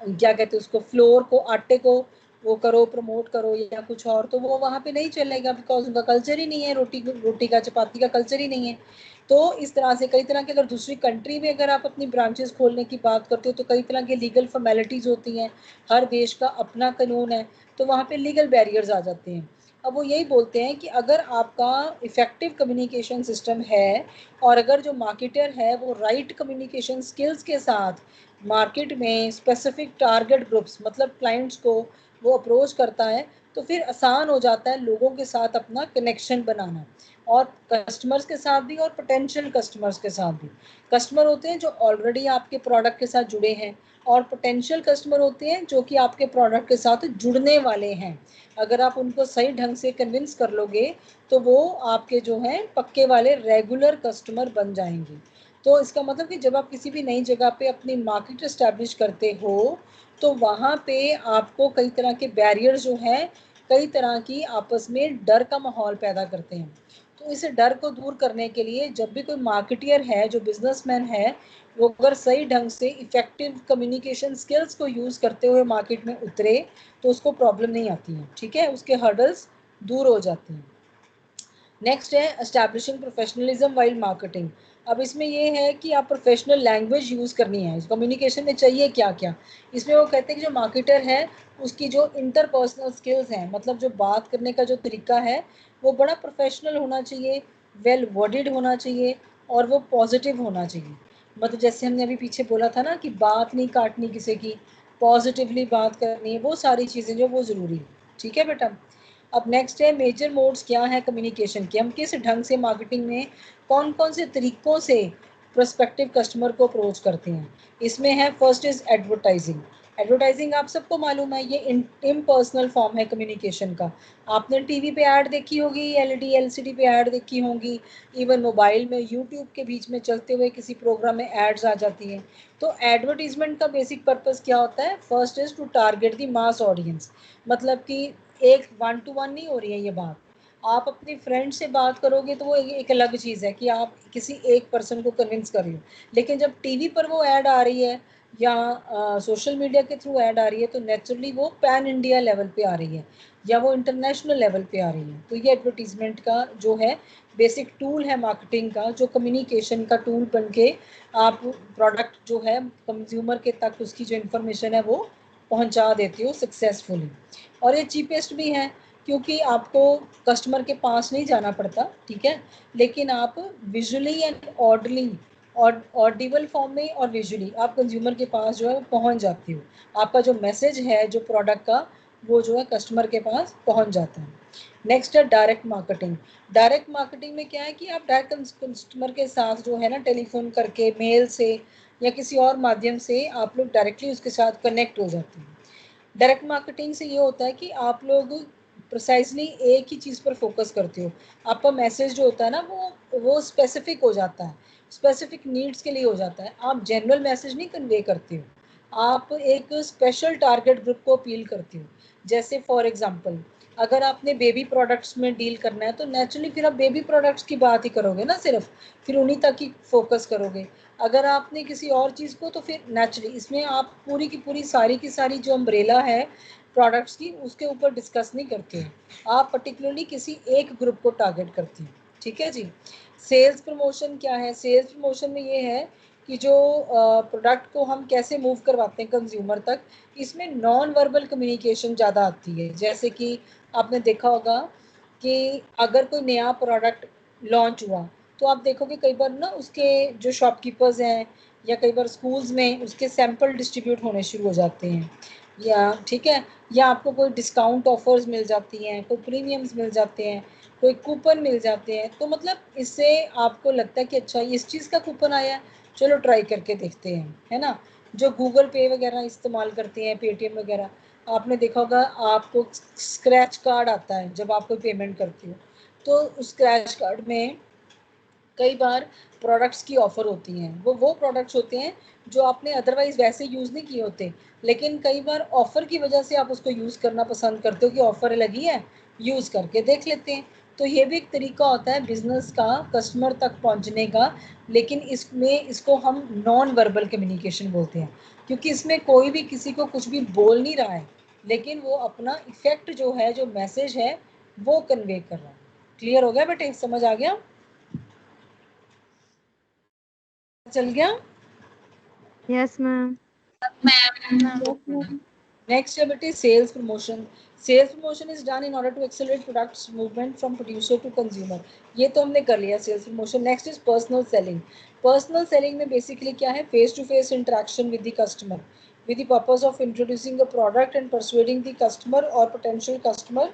क्या कहते हैं उसको, फ्लोर को, आटे को वो करो, प्रमोट करो या कुछ और, तो वो वहाँ पे नहीं चलेगा, बिकॉज उनका कल्चर ही नहीं है, रोटी का चपाती का कल्चर ही नहीं है। तो इस तरह से कई तरह के, अगर दूसरी कंट्री में अगर आप अपनी ब्रांचेस खोलने की बात करते हो तो कई तरह के लीगल फॉर्मेलिटीज़ होती हैं, हर देश का अपना कानून है, तो वहाँ पे लीगल बैरियर्स आ जाते हैं। अब वो यही बोलते हैं कि अगर आपका इफ़ेक्टिव कम्युनिकेशन सिस्टम है और अगर जो मार्केटर है वो राइट कम्युनिकेशन स्किल्स के साथ मार्केट में स्पेसिफिक टारगेट ग्रुप्स मतलब क्लाइंट्स को वो अप्रोच करता है, तो फिर आसान हो जाता है लोगों के साथ अपना कनेक्शन बनाना, और कस्टमर्स के साथ भी और पोटेंशियल कस्टमर्स के साथ भी। कस्टमर होते हैं जो ऑलरेडी आपके प्रोडक्ट के साथ जुड़े हैं, और पोटेंशियल कस्टमर होते हैं जो कि आपके प्रोडक्ट के साथ जुड़ने वाले हैं। अगर आप उनको सही ढंग से कन्विंस कर लोगे तो वो आपके जो हैं पक्के वाले रेगुलर कस्टमर बन जाएंगे। तो इसका मतलब कि जब आप किसी भी नई जगह पे अपनी मार्केट एस्टैब्लिश करते हो तो वहाँ पे आपको कई तरह के बैरियर्स जो हैं, कई तरह की आपस में डर का माहौल पैदा करते हैं। तो इस डर को दूर करने के लिए जब भी कोई मार्केटियर है, जो बिजनेसमैन है, वो अगर सही ढंग से इफेक्टिव कम्युनिकेशन स्किल्स को यूज़ करते हुए मार्केट में उतरे तो उसको प्रॉब्लम नहीं आती है, ठीक है, उसके हर्डल्स दूर हो जाते हैं। नेक्स्ट है एस्टैब्लिशिंग प्रोफेशनलिज्म वाइल मार्केटिंग। अब इसमें ये है कि आप प्रोफेशनल लैंग्वेज यूज़ करनी है। कम्युनिकेशन में चाहिए क्या क्या, इसमें वो कहते हैं कि जो मार्केटर है उसकी जो इंटरपर्सनल स्किल्स हैं, मतलब जो बात करने का जो तरीका है वो बड़ा प्रोफेशनल होना चाहिए, वेल वर्डेड होना चाहिए, और वो पॉजिटिव होना चाहिए। मतलब जैसे हमने अभी पीछे बोला था ना कि बात नहीं काटनी किसी की, पॉजिटिवली बात करनी है, वो सारी चीज़ें जो वो ज़रूरी है, ठीक है बेटा। अब नेक्स्ट है मेजर मोड्स क्या है कम्युनिकेशन के, हम किस ढंग से मार्केटिंग में कौन कौन से तरीकों से प्रोस्पेक्टिव कस्टमर को अप्रोच करते हैं। इसमें है फर्स्ट इज एडवर्टाइजिंग। एडवर्टाइजिंग आप सबको मालूम है, ये इम्पर्सनल फॉर्म है कम्युनिकेशन का। आपने टीवी पे ऐड देखी होगी, एलईडी एलसीडी पे ऐड देखी होंगी, इवन मोबाइल में यूट्यूब के बीच में चलते हुए किसी प्रोग्राम में एड्स आ जाती हैं। तो एडवर्टीजमेंट का बेसिक पर्पस क्या होता है? First is to target the mass audience, मतलब कि एक 1 to 1 नहीं हो रही है ये बात। आप अपने फ्रेंड से बात करोगे तो वो एक अलग चीज़ है कि आप किसी एक पर्सन को कन्विंस कर रहे हो, लेकिन जब टीवी पर वो ऐड आ रही है या सोशल मीडिया के थ्रू ऐड आ रही है तो नेचुरली वो पैन इंडिया लेवल पे आ रही है या वो इंटरनेशनल लेवल पे आ रही है। तो ये एडवर्टीजमेंट का जो है बेसिक टूल है मार्केटिंग का, जो कम्युनिकेशन का टूल बन के आप प्रोडक्ट जो है कंज्यूमर के तक उसकी जो इन्फॉर्मेशन है वो पहुंचा देते हो सक्सेसफुली। और ये चीपेस्ट भी है क्योंकि आपको कस्टमर के पास नहीं जाना पड़ता, ठीक है, लेकिन आप विजुअली एंड ऑडली और ऑडिबल फॉर्म में और विजुअली आप कंज्यूमर के पास जो है पहुंच जाती हो। आपका जो मैसेज है जो प्रोडक्ट का वो जो है कस्टमर के पास पहुंच जाता है। नेक्स्ट है डायरेक्ट मार्केटिंग। डायरेक्ट मार्केटिंग में क्या है कि आप डायरेक्ट कस्टमर के साथ जो है ना टेलीफोन करके, मेल से या किसी और माध्यम से आप लोग डायरेक्टली उसके साथ कनेक्ट हो जाते हैं। डायरेक्ट मार्केटिंग से ये होता है कि आप लोग प्रिसाइजली एक ही चीज़ पर फोकस करते हो। आपका मैसेज जो होता है ना वो स्पेसिफिक हो जाता है, स्पेसिफिक नीड्स के लिए हो जाता है। आप जनरल मैसेज नहीं कन्वे करते हो, आप एक स्पेशल टारगेट ग्रुप को अपील करते हो। जैसे फॉर एग्जांपल अगर आपने बेबी प्रोडक्ट्स में डील करना है तो नेचुरली फिर आप बेबी प्रोडक्ट्स की बात ही करोगे ना, सिर्फ फिर उन्हीं तक ही फोकस करोगे। अगर आपने किसी और चीज़ को तो फिर नेचुरली इसमें आप पूरी की पूरी सारी की सारी जो अम्ब्रेला है प्रोडक्ट्स की उसके ऊपर डिस्कस नहीं करते हो, आप पर्टिकुलरली किसी एक ग्रुप को टारगेट करते हैं। ठीक है जी। सेल्स प्रमोशन क्या है? सेल्स प्रमोशन में ये है कि जो प्रोडक्ट को हम कैसे मूव करवाते हैं कंज्यूमर तक, इसमें नॉन वर्बल कम्युनिकेशन ज़्यादा आती है। जैसे कि आपने देखा होगा कि अगर कोई नया प्रोडक्ट लॉन्च हुआ तो आप देखोगे कई बार ना उसके जो शॉपकीपर्स हैं या कई बार स्कूल्स में उसके सैंपल डिस्ट्रीब्यूट होने शुरू हो जाते हैं, या ठीक है, या आपको कोई डिस्काउंट ऑफर्स मिल जाती हैं, कोई प्रीमियम्स मिल जाते हैं, कोई कूपन मिल जाते हैं। तो मतलब इससे आपको लगता है कि अच्छा इस चीज़ का कूपन आया है, चलो ट्राई करके देखते हैं, है ना। जो गूगल पे वगैरह इस्तेमाल करते हैं, पेटीएम वगैरह, आपने देखा होगा आपको स्क्रैच कार्ड आता है जब आप कोई पेमेंट करते हो, तो उस स्क्रैच कार्ड में कई बार प्रोडक्ट्स की ऑफ़र होती हैं। वो प्रोडक्ट्स होते हैं जो आपने अदरवाइज़ वैसे यूज़ नहीं किए होते, लेकिन कई बार ऑफ़र की वजह से आप उसको यूज़ करना पसंद करते हो कि ऑफ़र लगी है, यूज़ करके देख लेते हैं। तो ये भी एक तरीका होता है बिज़नेस का कस्टमर तक पहुँचने का, लेकिन इसमें इसको हम नॉन वर्बल कम्युनिकेशन बोलते हैं, क्योंकि इसमें कोई भी किसी को कुछ भी बोल नहीं रहा है, लेकिन वो अपना इफ़ेक्ट जो है, जो मैसेज है, वो कन्वे कर रहा है। क्लियर हो गया बेटे? समझ आ गया? चल गया? Yes ma'am. Next step is sales promotion. Sales promotion is done in order to accelerate products movement from producer to consumer. ये तो हमने कर लिया sales promotion. Next is personal selling. Personal selling में basically क्या है? Face to face interaction with the customer, with the purpose of introducing a product and persuading the customer or potential customer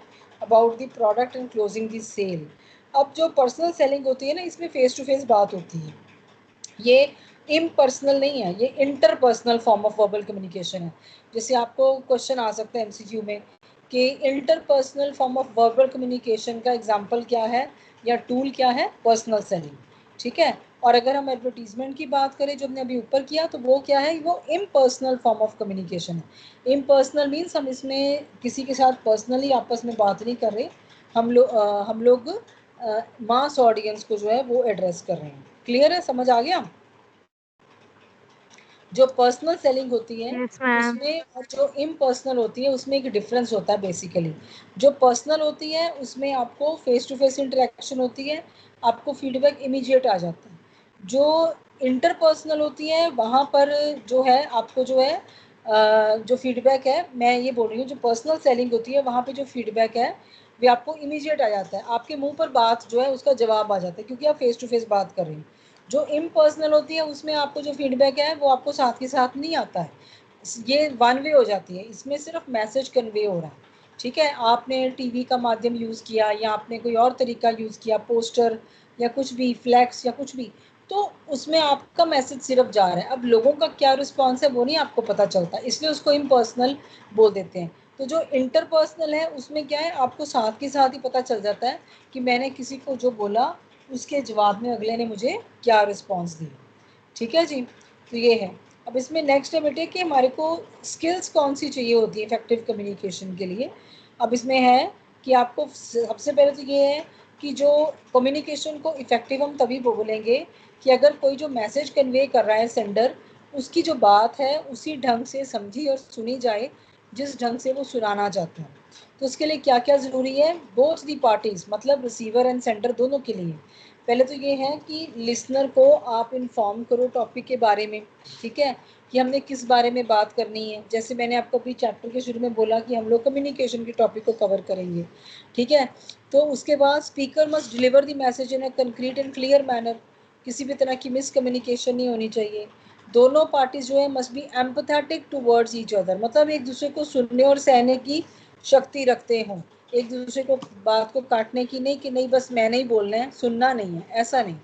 about the product and closing the sale. अब जो personal selling होती है ना, इसमें face to face बात होती है। ये इम्पर्सनल नहीं है, ये interpersonal form of verbal communication है। जैसे आपको क्वेश्चन आ सकता है एमसीक्यू में कि interpersonal form of verbal communication का एग्जांपल क्या है या टूल क्या है? पर्सनल सेलिंग, ठीक है। और अगर हम एडवर्टीजमेंट की बात करें जो हमने अभी ऊपर किया, तो वो क्या है? वो इम्पर्सनल फॉर्म ऑफ कम्युनिकेशन है। इम्पर्सनल मीन्स हम इसमें किसी के साथ पर्सनली आपस में बात नहीं कर रहे, हम लोग मास ऑडियंस को जो है वो एड्रेस कर रहे हैं। क्लियर है? समझ आ गया? जो पर्सनल सेलिंग होती है यस मैम। उसमें और जो इम्पर्सनल होती है उसमें एक डिफरेंस होता है बेसिकली। जो पर्सनल होती है उसमें आपको फेस टू फेस इंटरेक्शन होती है, आपको फीडबैक इमीडिएट आ जाता है। जो इंटरपर्सनल होती है वहाँ पर जो है आपको जो है जो फीडबैक है, मैं ये बोल रही हूँ, जो पर्सनल सेलिंग होती है वहाँ पे जो फीडबैक है वो आपको इमीडिएट आ जाता है, आपके मुंह पर बात जो है उसका जवाब आ जाता है, क्योंकि आप फेस टू फेस बात कर रहे हैं। जो इम्पर्सनल होती है उसमें आपको जो फीडबैक है वो आपको साथ के साथ नहीं आता है, ये वन वे हो जाती है, इसमें सिर्फ मैसेज कन्वे हो रहा है। ठीक है, आपने टीवी का माध्यम यूज़ किया या आपने कोई और तरीका यूज़ किया, पोस्टर या कुछ भी, फ्लैक्स या कुछ भी, तो उसमें आपका मैसेज सिर्फ जा रहा है। अब लोगों का क्या रिस्पॉन्स है वो नहीं आपको पता चलता, इसलिए उसको इम्पर्सनल बोल देते हैं। तो जो इंटरपर्सनल है उसमें क्या है, आपको साथ के साथ ही पता चल जाता है कि मैंने किसी को जो बोला उसके जवाब में अगले ने मुझे क्या रिस्पॉन्स दिया। ठीक है जी, तो ये है। अब इसमें नेक्स्ट है बेटे कि हमारे को स्किल्स कौन सी चाहिए होती है इफेक्टिव कम्युनिकेशन के लिए। अब इसमें है कि आपको सबसे पहले तो ये है कि जो कम्युनिकेशन को इफेक्टिव हम तभी बोलेंगे कि अगर कोई जो मैसेज कन्वे कर रहा है सेंडर, उसकी जो बात है उसी ढंग से समझी और सुनी जाए जिस ढंग से वो सुनाना चाहता है। तो उसके लिए क्या क्या ज़रूरी है, बोथ दी पार्टीज मतलब रिसीवर एंड सेंडर दोनों के लिए। पहले तो ये है कि लिसनर को आप इन्फॉर्म करो टॉपिक के बारे में, ठीक है, कि हमने किस बारे में बात करनी है। जैसे मैंने आपको अभी चैप्टर के शुरू में बोला कि हम लोग कम्युनिकेशन के टॉपिक को कवर करेंगे, ठीक है। तो उसके बाद speaker must deliver the message in a concrete and clear manner, किसी भी तरह की मिसकम्युनिकेशन नहीं होनी चाहिए। दोनों पार्टीज जो है must be empathetic towards each other, मतलब एक दूसरे को सुनने और सहने की शक्ति रखते हों, एक दूसरे को बात को काटने की नहीं कि नहीं बस मैंने ही बोलना है, सुनना नहीं है, ऐसा नहीं।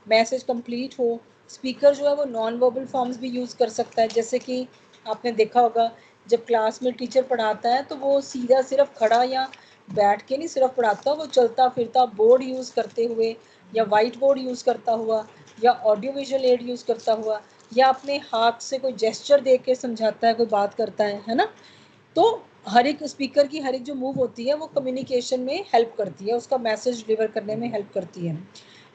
मैसेज कंप्लीट हो। स्पीकर जो है वो नॉन वर्बल फॉर्म्स भी यूज़ कर सकता है, जैसे कि आपने देखा होगा जब क्लास में टीचर पढ़ाता है तो वो सीधा सिर्फ खड़ा या बैठ के नहीं सिर्फ पढ़ाता, वो चलता फिरता बोर्ड यूज़ करते हुए या वाइट बोर्ड यूज़ करता हुआ या ऑडियो विजुअल एड यूज़ करता हुआ या अपने हाथ से कोई जेस्चर दे के समझाता है, कोई बात करता है ना। तो हर एक स्पीकर की हर एक जो मूव होती है वो कम्युनिकेशन में हेल्प करती है, उसका मैसेज डिलीवर करने में हेल्प करती है।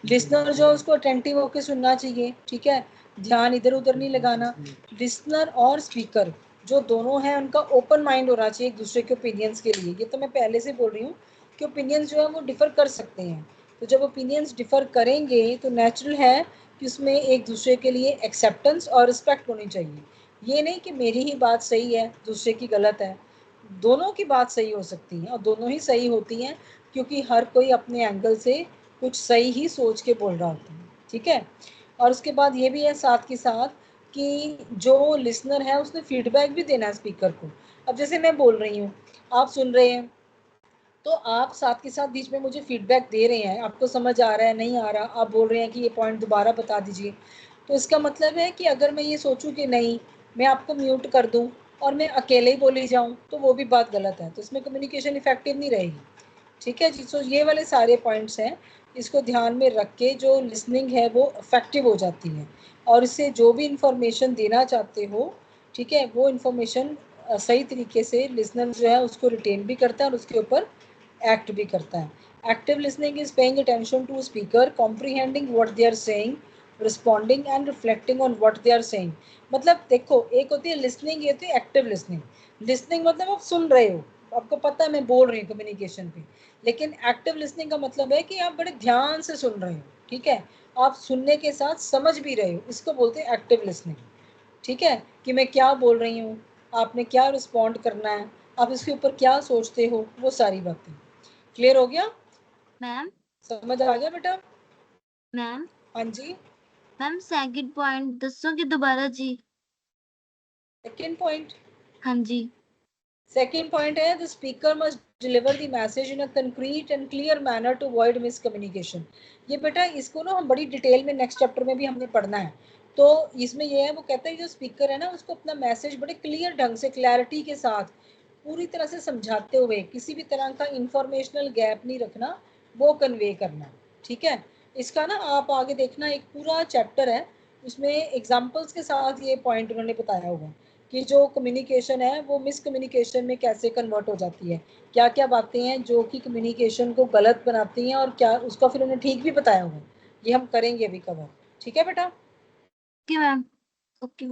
लिसनर जो है उसको अटेंटिव होकर सुनना चाहिए, ठीक है, ध्यान इधर उधर नहीं लगाना। लिसनर और स्पीकर जो दोनों हैं उनका ओपन माइंड होना चाहिए एक दूसरे के ओपिनियंस के लिए। ये तो मैं पहले से बोल रही हूँ कि ओपिनियंस जो है वो डिफर कर सकते हैं। तो जब ओपिनियंस डिफर करेंगे तो नेचुरल है कि उसमें एक दूसरे के लिए एक्सेप्टेंस और रिस्पेक्ट होनी चाहिए। ये नहीं कि मेरी ही बात सही है दूसरे की गलत है, दोनों की बात सही हो सकती है और दोनों ही सही होती हैं, क्योंकि हर कोई अपने एंगल से कुछ सही ही सोच के बोल रहा होता है, ठीक है। और उसके बाद ये भी है साथ के साथ कि जो लिसनर है उसने फीडबैक भी देना है स्पीकर को। अब जैसे मैं बोल रही हूँ, आप सुन रहे हैं, तो आप साथ के साथ बीच में मुझे फीडबैक दे रहे हैं, आपको समझ आ रहा है नहीं आ रहा, आप बोल रहे हैं कि ये पॉइंट दोबारा बता दीजिए। तो इसका मतलब है कि अगर मैं ये सोचूं कि नहीं मैं आपको म्यूट कर दूं और मैं अकेले ही बोली जाऊं तो वो भी बात गलत है, तो इसमें कम्युनिकेशन इफेक्टिव नहीं रहेगी। ठीक है जी, सो ये वाले सारे पॉइंट्स हैं, इसको ध्यान में रख के जो लिसनिंग है वो इफेक्टिव हो जाती है और इससे जो भी इंफॉर्मेशन देना चाहते हो, ठीक है, वो इंफॉर्मेशन सही तरीके से लिसनर जो है उसको रिटेन भी करता है और उसके ऊपर एक्ट भी करता है। Active listening is paying attention to speaker, comprehending what they are saying, responding and reflecting on what they are saying. मतलब देखो, एक होती है लिसनिंग, ये होती है एक्टिव लिसनिंग। लिसनिंग मतलब आप सुन रहे हो, आपको पता है मैं बोल रही हूँ कम्युनिकेशन पे, लेकिन एक्टिव लिसनिंग का मतलब है कि आप बड़े ध्यान से सुन रहे हो, ठीक है, आप सुनने के साथ समझ भी रहे हो, इसको बोलते हैं एक्टिव लिसनिंग। ठीक है, कि मैं क्या बोल रही हूँ, आपने क्या रिस्पॉन्ड करना है, आप इसके ऊपर क्या सोचते हो, वो सारी बातें। क्लियर हो गया, मैम। समझ आ गया बेटा? मैम। हाँ जी। मैम सेकंड पॉइंट दसोगे दोबारा जी? सेकेंड पॉइंट, हाँ जी। सेकेंड पॉइंट है the speaker must deliver the message in a concrete and clear manner to avoid miscommunication. ये बेटा इसको ना हम बड़ी डिटेल में नेक्स्ट चैप्टर में भी हमने पढ़ना है। तो इसमें ये है, वो कहता है जो स्पीकर है ना उसको अपना मैसेज बड़े क्लियर ढंग से क्लैरिटी के साथ पूरी तरह से समझाते हुए किसी भी तरह का इंफॉर्मेशनल गैप नहीं रखना, वो कन्वे करना। ठीक है, इसका ना आप आगे देखना एक पूरा चैप्टर है, उसमें एग्जाम्पल्स के साथ ये पॉइंट उन्होंने बताया होगा कि जो कम्युनिकेशन है वो मिसकम्युनिकेशन में कैसे कन्वर्ट हो जाती है, क्या क्या बातें हैं जो कि कम्युनिकेशन को गलत बनाती हैं और क्या उसका फिर उन्हें ठीक भी बताया होगा। ये हम करेंगे अभी कवर, ठीक है बेटा? Okay ma'am. ओके।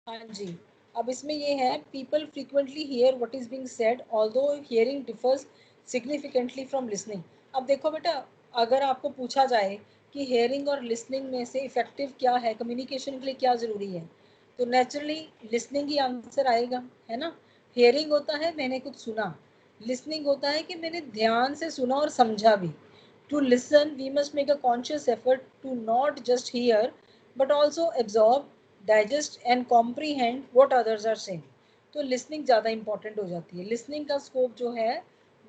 हाँ जी। अब इसमें ये है people frequently here what is being said although hearing differs significantly from listening. अब देखो बेटा, अगर आपको पूछा जाए कि हेयरिंग और लिसनिंग में से इफेक्टिव क्या है, कम्युनिकेशन के लिए क्या ज़रूरी है, तो नेचुरली लिसनिंग ही आंसर आएगा, है ना। हेयरिंग होता है मैंने कुछ सुना, लिसनिंग होता है कि मैंने ध्यान से सुना और समझा भी। To listen we must make a conscious effort to not just hear but also absorb, digest and comprehend what others are saying. तो लिसनिंग ज़्यादा इंपॉर्टेंट हो जाती है, लिसनिंग का स्कोप जो है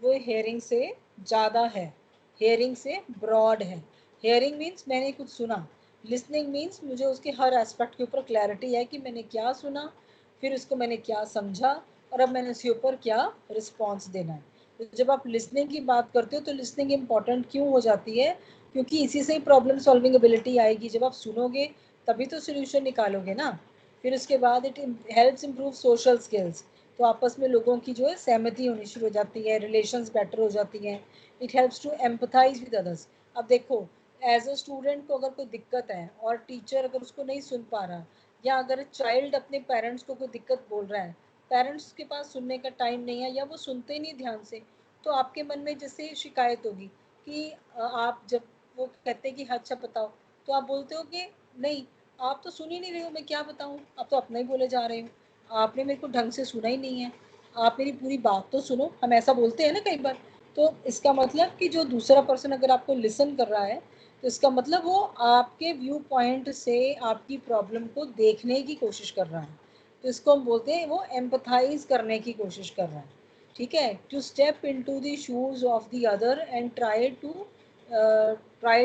वो हेयरिंग से ज़्यादा है, हेयरिंग से ब्रॉड है। हेयरिंग मीन्स मैंने कुछ सुना, लिसनिंग मीन्स मुझे उसके हर एस्पेक्ट के ऊपर क्लैरिटी है कि मैंने क्या सुना, फिर उसको मैंने क्या समझा और अब मैंने उसके ऊपर क्या रिस्पॉन्स देना है। तो जब आप लिसनिंग की बात करते हो तो लिसनिंग इम्पॉर्टेंट क्यों हो जाती है, क्योंकि इसी से ही प्रॉब्लम सॉल्विंग एबिलिटी आएगी। जब आप सुनोगे तभी तो सोल्यूशन निकालोगे ना। फिर उसके बाद it helps improve social skills, तो आपस में लोगों की जो है सहमति होनी शुरू हो जाती है, रिलेशंस बेटर हो जाती हैं। It helps to empathize with others. अब देखो, एज अ स्टूडेंट को अगर कोई दिक्कत है और टीचर अगर उसको नहीं सुन पा रहा, या अगर चाइल्ड अपने पेरेंट्स को कोई दिक्कत बोल रहा है, पेरेंट्स के पास सुनने का टाइम नहीं है या वो सुनते नहीं ध्यान से, तो आपके मन में जैसे शिकायत होगी कि आप जब वो कहते हैं कि अच्छा बताओ, तो आप बोलते हो कि नहीं, आप तो सुन ही नहीं रहे हो, मैं क्या बताऊं, आप तो अपना ही बोले जा रहे हो, आपने मेरे को ढंग से सुना ही नहीं है, आप मेरी पूरी बात तो सुनो। हम ऐसा बोलते हैं ना कई बार। तो इसका मतलब कि जो दूसरा पर्सन अगर आपको लिसन कर रहा है, तो इसका मतलब वो आपके व्यू पॉइंट से आपकी प्रॉब्लम को देखने की कोशिश कर रहा है। तो इसको हम बोलते हैं वो एम्पथाइज करने की कोशिश कर रहा है। ठीक है, to step into the shoes of the other and try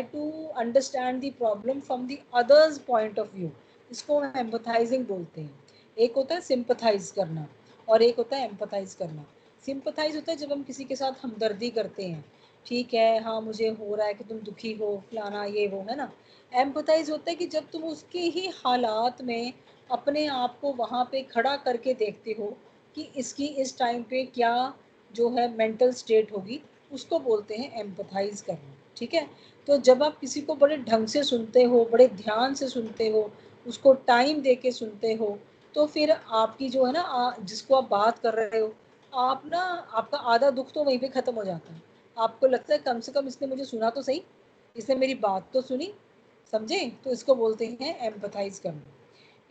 to understand the problem from the others point of view, इसको हम एम्पथाइजिंग बोलते हैं। एक होता है सिंपथाइज करना और एक होता है एम्पथाइज करना। सिंपथाइज होता है जब हम किसी के साथ हमदर्दी करते हैं, ठीक है, हाँ मुझे हो रहा है कि तुम दुखी हो, फलाना ये वो, है ना। एम्पथाइज होता है कि जब तुम उसके ही हालात में अपने आप को वहाँ पे खड़ा करके देखते हो कि इसकी इस टाइम पे क्या जो है मेंटल स्टेट होगी, उसको बोलते हैं एम्पथाइज करना। ठीक है, तो जब आप किसी को बड़े ढंग से सुनते हो, बड़े ध्यान से सुनते हो, उसको टाइम दे के सुनते हो, तो फिर आपकी जो है ना, जिसको आप बात कर रहे हो, आप ना, आपका आधा दुख तो वहीं पे खत्म हो जाता है। आपको लगता है कम से कम इसने मुझे सुना तो सही, इसने मेरी बात तो सुनी, समझे। तो इसको बोलते हैं एम्पथाइज करना।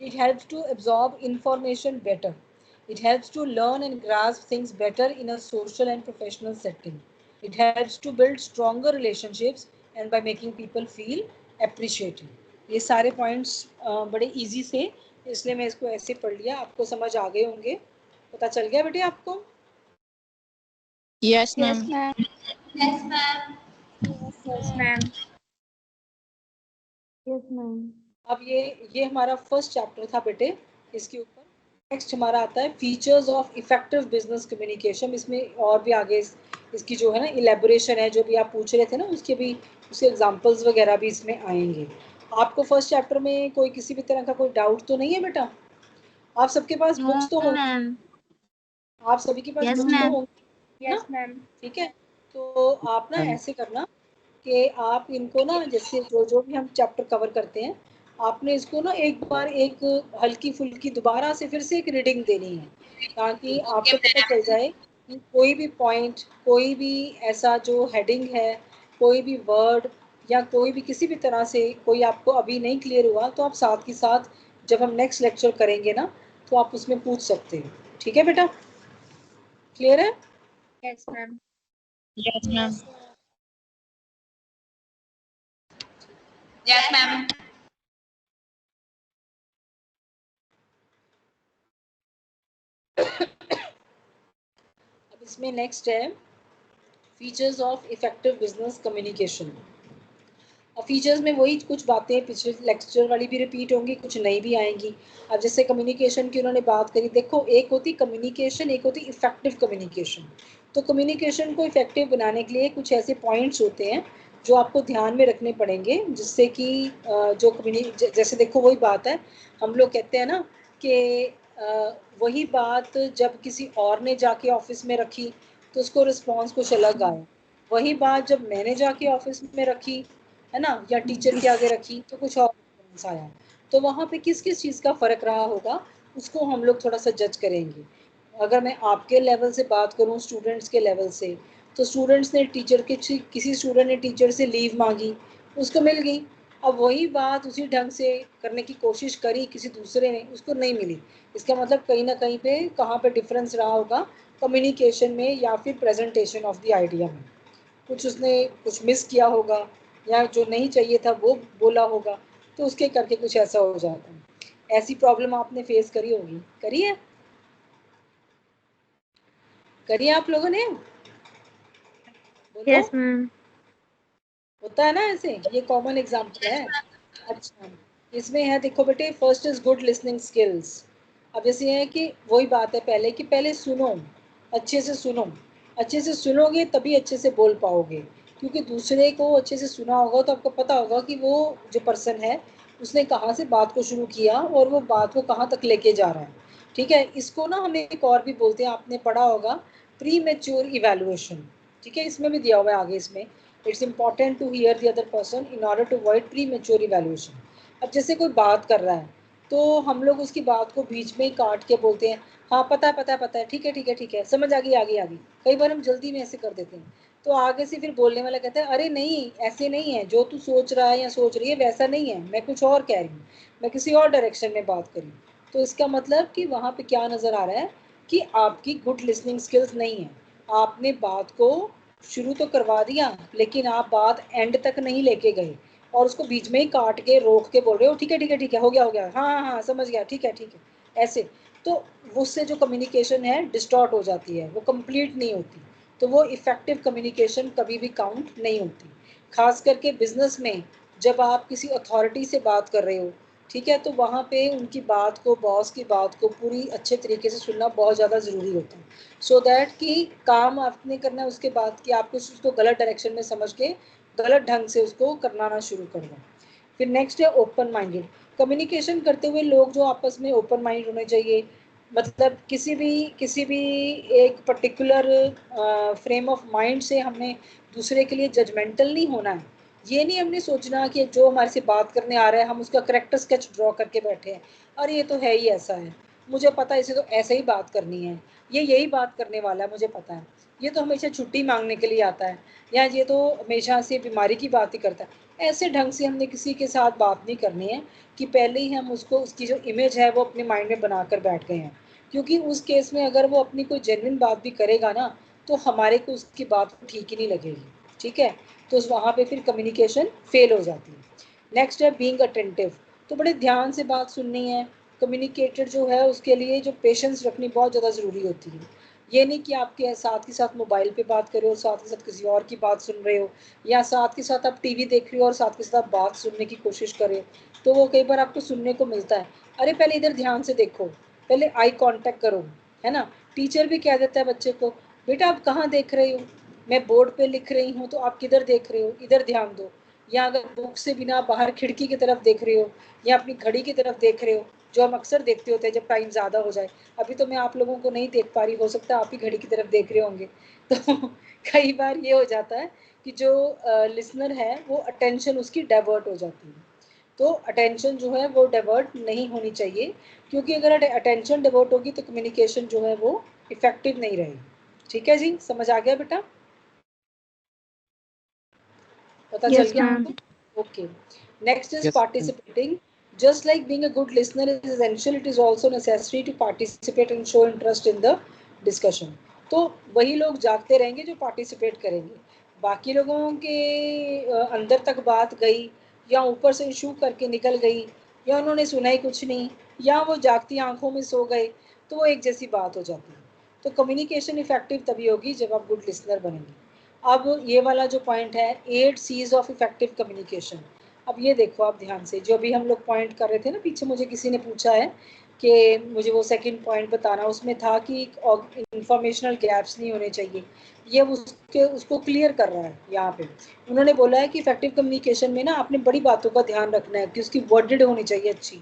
It helps to absorb information better, it helps to learn and grasp things better in a social and professional setting, it helps to build stronger relationships and by making people feel appreciated. ये सारे points बड़े easy से, इसलिए मैं इसको ऐसे पढ़ लिया, आपको समझ आ गए होंगे, पता चल गया बेटे आपको। Yes yes ma'am. Ma'am. Yes ma'am. Yes ma'am. Yes ma'am. अब ये हमारा फर्स्ट चैप्टर था बेटे, इसके ऊपर नेक्स्ट हमारा आता है features of effective business communication. इसमें और भी आगे इसकी जो है ना इलेबोरेशन है, जो भी आप पूछ रहे थे ना, उसके भी उसके एग्जांपल्स वगैरह भी इसमें आएंगे। आपको फर्स्ट चैप्टर में कोई किसी भी तरह का कोई डाउट तो नहीं है बेटा? आप सबके पास नो बुक्स तो होंगी, मैम। आप सभी के पास यस बुक्स तो मैम। होंगी ना? Yes ma'am. ठीक है, तो आप ना ऐसे करना कि आप इनको ना, जैसे जो जो भी हम चैप्टर कवर करते हैं, आपने इसको ना एक बार एक हल्की फुल्की दोबारा से फिर से एक रीडिंग देनी है, ताकि ओके आपको पता चल जाए कि कोई भी पॉइंट, कोई भी ऐसा जो हेडिंग है, कोई भी वर्ड या कोई भी किसी भी तरह से कोई आपको अभी नहीं क्लियर हुआ, तो आप साथ ही साथ जब हम नेक्स्ट लेक्चर करेंगे ना, तो आप उसमें पूछ सकते हो। ठीक है बेटा, क्लियर है? Yes ma'am. Yes ma'am. Yes ma'am. अब इसमें नेक्स्ट है features of effective business communication. और फीचर्स में वही कुछ बातें पिछले लेक्चर वाली भी रिपीट होंगी, कुछ नई भी आएंगी। अब जैसे कम्युनिकेशन की उन्होंने बात करी, देखो एक होती कम्युनिकेशन, एक होती इफेक्टिव कम्युनिकेशन। तो कम्युनिकेशन को इफेक्टिव बनाने के लिए कुछ ऐसे पॉइंट्स होते हैं जो आपको ध्यान में रखने पड़ेंगे, जिससे कि जो जैसे देखो वही बात है, हम लोग कहते हैं ना कि वही बात जब किसी और ने जाके ऑफिस में रखी तो उसको रिस्पॉन्स कुछ अलग आया, वही बात जब मैंने जाके ऑफिस में रखी, है ना, या टीचर के आगे रखी, तो कुछ और रिस्पॉन्स आया। तो वहाँ पे किस किस चीज़ का फ़र्क रहा होगा, उसको हम लोग थोड़ा सा जज करेंगे। अगर मैं आपके लेवल से बात करूँ, स्टूडेंट्स के लेवल से, तो स्टूडेंट्स ने टीचर के, किसी स्टूडेंट ने टीचर से लीव मांगी, उसको मिल गई। अब वही बात उसी ढंग से करने की कोशिश करी किसी दूसरे ने, उसको नहीं मिली। इसका मतलब कहीं ना कहीं पे कहाँ पे डिफरेंस रहा होगा, कम्युनिकेशन में या फिर प्रेजेंटेशन ऑफ द आइडिया में। कुछ उसने कुछ मिस किया होगा, या जो नहीं चाहिए था वो बोला होगा, तो उसके करके कुछ ऐसा हो जाता है। ऐसी प्रॉब्लम आपने फेस करी होगी, करी है? करी है आप लोगों ने? बोलो यस मैम। होता है ना ऐसे, ये कॉमन एग्जाम्पल है। अच्छा, इसमें है देखो बेटे, first is good listening skills. अब जैसे है कि वही बात है पहले कि पहले सुनो, अच्छे से सुनो, अच्छे से सुनोगे तभी अच्छे से बोल पाओगे, क्योंकि दूसरे को अच्छे से सुना होगा तो आपको पता होगा कि वो जो पर्सन है उसने कहाँ से बात को शुरू किया और वो बात को कहाँ तक लेके जा रहा है। ठीक है, इसको ना हम एक और भी बोलते हैं, आपने पढ़ा होगा, प्री मेच्योर इवेल्युएशन। ठीक है, इसमें भी दिया हुआ है आगे इसमें, it's important to hear the other person in order to avoid premature evaluation. अब जैसे कोई बात कर रहा है तो हम लोग उसकी बात को बीच में ही काट के बोलते हैं, हाँ पता है पता है पता है, ठीक है ठीक है ठीक है, समझ आ गई आ गई आ गई। कई बार हम जल्दी में ऐसे कर देते हैं, तो आगे से फिर बोलने वाला कहता है अरे नहीं ऐसे नहीं है, जो तू सोच रहा है या सोच रही है वैसा नहीं है, मैं कुछ और कह रही हूँ, मैं किसी और डायरेक्शन में बात करी। तो इसका मतलब कि वहाँ पे क्या नज़र आ रहा है कि आपकी गुड लिसनिंग स्किल्स नहीं है। आपने बात को शुरू तो करवा दिया लेकिन आप बात एंड तक नहीं लेके गए और उसको बीच में ही काट के रोक के बोल रहे हो, ठीक है ठीक है ठीक है, हो गया हाँ हाँ हाँ समझ गया, ठीक है ऐसे। तो उससे जो कम्युनिकेशन है डिस्टॉर्ट हो जाती है, वो कंप्लीट नहीं होती, तो वो इफेक्टिव कम्युनिकेशन कभी भी काउंट नहीं होती। खास करके बिजनेस में जब आप किसी अथॉरिटी से बात कर रहे हो, ठीक है, तो वहाँ पे उनकी बात को, बॉस की बात को पूरी अच्छे तरीके से सुनना बहुत ज़्यादा ज़रूरी होता है, सो दैट कि काम आपने करना है उसके बाद कि आपको उसको गलत डायरेक्शन में समझ के गलत ढंग से उसको करना ना शुरू कर दो। फिर नेक्स्ट है ओपन माइंडेड। कम्युनिकेशन करते हुए लोग जो आपस में ओपन माइंड होने चाहिए, मतलब किसी भी एक पर्टिकुलर फ्रेम ऑफ माइंड से हमने दूसरे के लिए जजमेंटल नहीं होना है। ये नहीं हमने सोचना कि जो हमारे से बात करने आ रहा है हम उसका करेक्टर स्केच ड्रॉ करके बैठे हैं, अरे ये तो है ही ऐसा है, मुझे पता है इसे तो ऐसे ही बात करनी है, ये यही बात करने वाला है मुझे पता है, ये तो हमेशा छुट्टी मांगने के लिए आता है, या ये तो हमेशा से बीमारी की बात ही करता है। ऐसे ढंग से हमने किसी के साथ बात नहीं करनी है कि पहले ही हम उसको, उसकी जो इमेज है वो अपने माइंड में बनाकर बैठ गए हैं, क्योंकि उस केस में अगर वो अपनी कोई जेन्युइन बात भी करेगा ना तो हमारे को उसकी बात ठीक ही नहीं लगेगी। ठीक है, तो वहाँ पे फिर कम्युनिकेशन फेल हो जाती है। नेक्स्ट है बीइंग अटेंटिव। तो बड़े ध्यान से बात सुननी है। कम्युनिकेटर जो है उसके लिए जो पेशेंस रखनी बहुत ज़्यादा ज़रूरी होती है। ये नहीं कि आपके साथ के साथ मोबाइल पे बात कर रहे हो, साथ के साथ किसी और की बात सुन रहे हो, या साथ के साथ आप टीवी देख रहे हो और साथ के साथ आप बात सुनने की कोशिश कर रहे हो, तो वो कई बार आपको सुनने को मिलता है, अरे पहले इधर ध्यान से देखो, पहले आई कांटेक्ट करो, है ना। टीचर भी कह देता है बच्चे को, बेटा आप कहाँ देख रहे हो, मैं बोर्ड पे लिख रही हूँ तो आप किधर देख रहे हो, इधर ध्यान दो। या अगर बुक से बिना बाहर खिड़की की तरफ देख रहे हो या अपनी घड़ी की तरफ देख रहे हो, जो हम अक्सर देखते होते हैं जब टाइम ज़्यादा हो जाए। अभी तो मैं आप लोगों को नहीं देख पा रही, हो सकता है आप ही घड़ी की तरफ देख रहे होंगे। तो कई बार ये हो जाता है कि जो लिसनर है वो अटेंशन उसकी डाइवर्ट हो जाती है। तो अटेंशन जो है वो डाइवर्ट नहीं होनी चाहिए, क्योंकि अगर अटेंशन डाइवर्ट होगी तो कम्युनिकेशन जो है वो इफेक्टिव नहीं रहेगी। ठीक है जी, समझ आ गया बेटा, पता चल यस गया मैम। आपको? Okay, next is Yes, ma'am. Participating. Just like being a good listener is essential, it is also necessary to participate and show interest in the discussion. तो वही लोग जागते रहेंगे जो पार्टिसिपेट करेंगे। बाकी लोगों के अंदर तक बात गई या ऊपर से इशू करके निकल गई या उन्होंने सुना ही कुछ नहीं या वो जागती आंखों में सो गए, तो वो एक जैसी बात हो जाती है। तो कम्युनिकेशन इफेक्टिव तभी होगी जब आप गुड लिसनर बनेंगे। अब ये वाला जो पॉइंट है 8 सीज ऑफ इफेक्टिव कम्युनिकेशन, अब ये देखो आप ध्यान से, जो अभी हम लोग पॉइंट कर रहे थे ना, पीछे मुझे किसी ने पूछा है कि मुझे वो सेकंड पॉइंट बताना, उसमें था कि इंफॉर्मेशनल गैप्स नहीं होने चाहिए, ये उसको क्लियर कर रहा है यहाँ पे। उन्होंने बोला है कि इफेक्टिव कम्युनिकेशन में ना आपने बड़ी बातों का ध्यान रखना है कि उसकी वर्डेड होनी चाहिए अच्छी।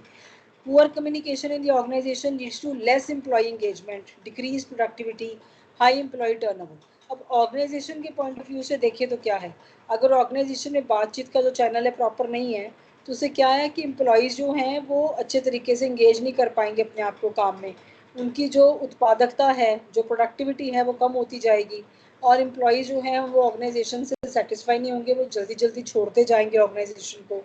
Poor communication in the organization leads to less employee engagement, decrease productivity, high employee turnover. अब ऑर्गेनाइजेशन के पॉइंट ऑफ व्यू से देखिए तो क्या है, अगर ऑर्गेनाइजेशन में बातचीत का जो चैनल है प्रॉपर नहीं है तो उससे क्या है कि एम्प्लॉयज़ जो हैं वो अच्छे तरीके से इंगेज नहीं कर पाएंगे अपने आप को काम में, उनकी जो उत्पादकता है, जो प्रोडक्टिविटी है वो कम होती जाएगी, और एम्प्लॉयज़ जो हैं वो ऑर्गेनाइजेशन से सेटिस्फाई नहीं होंगे, वो जल्दी जल्दी छोड़ते जाएंगे ऑर्गेनाइजेशन को।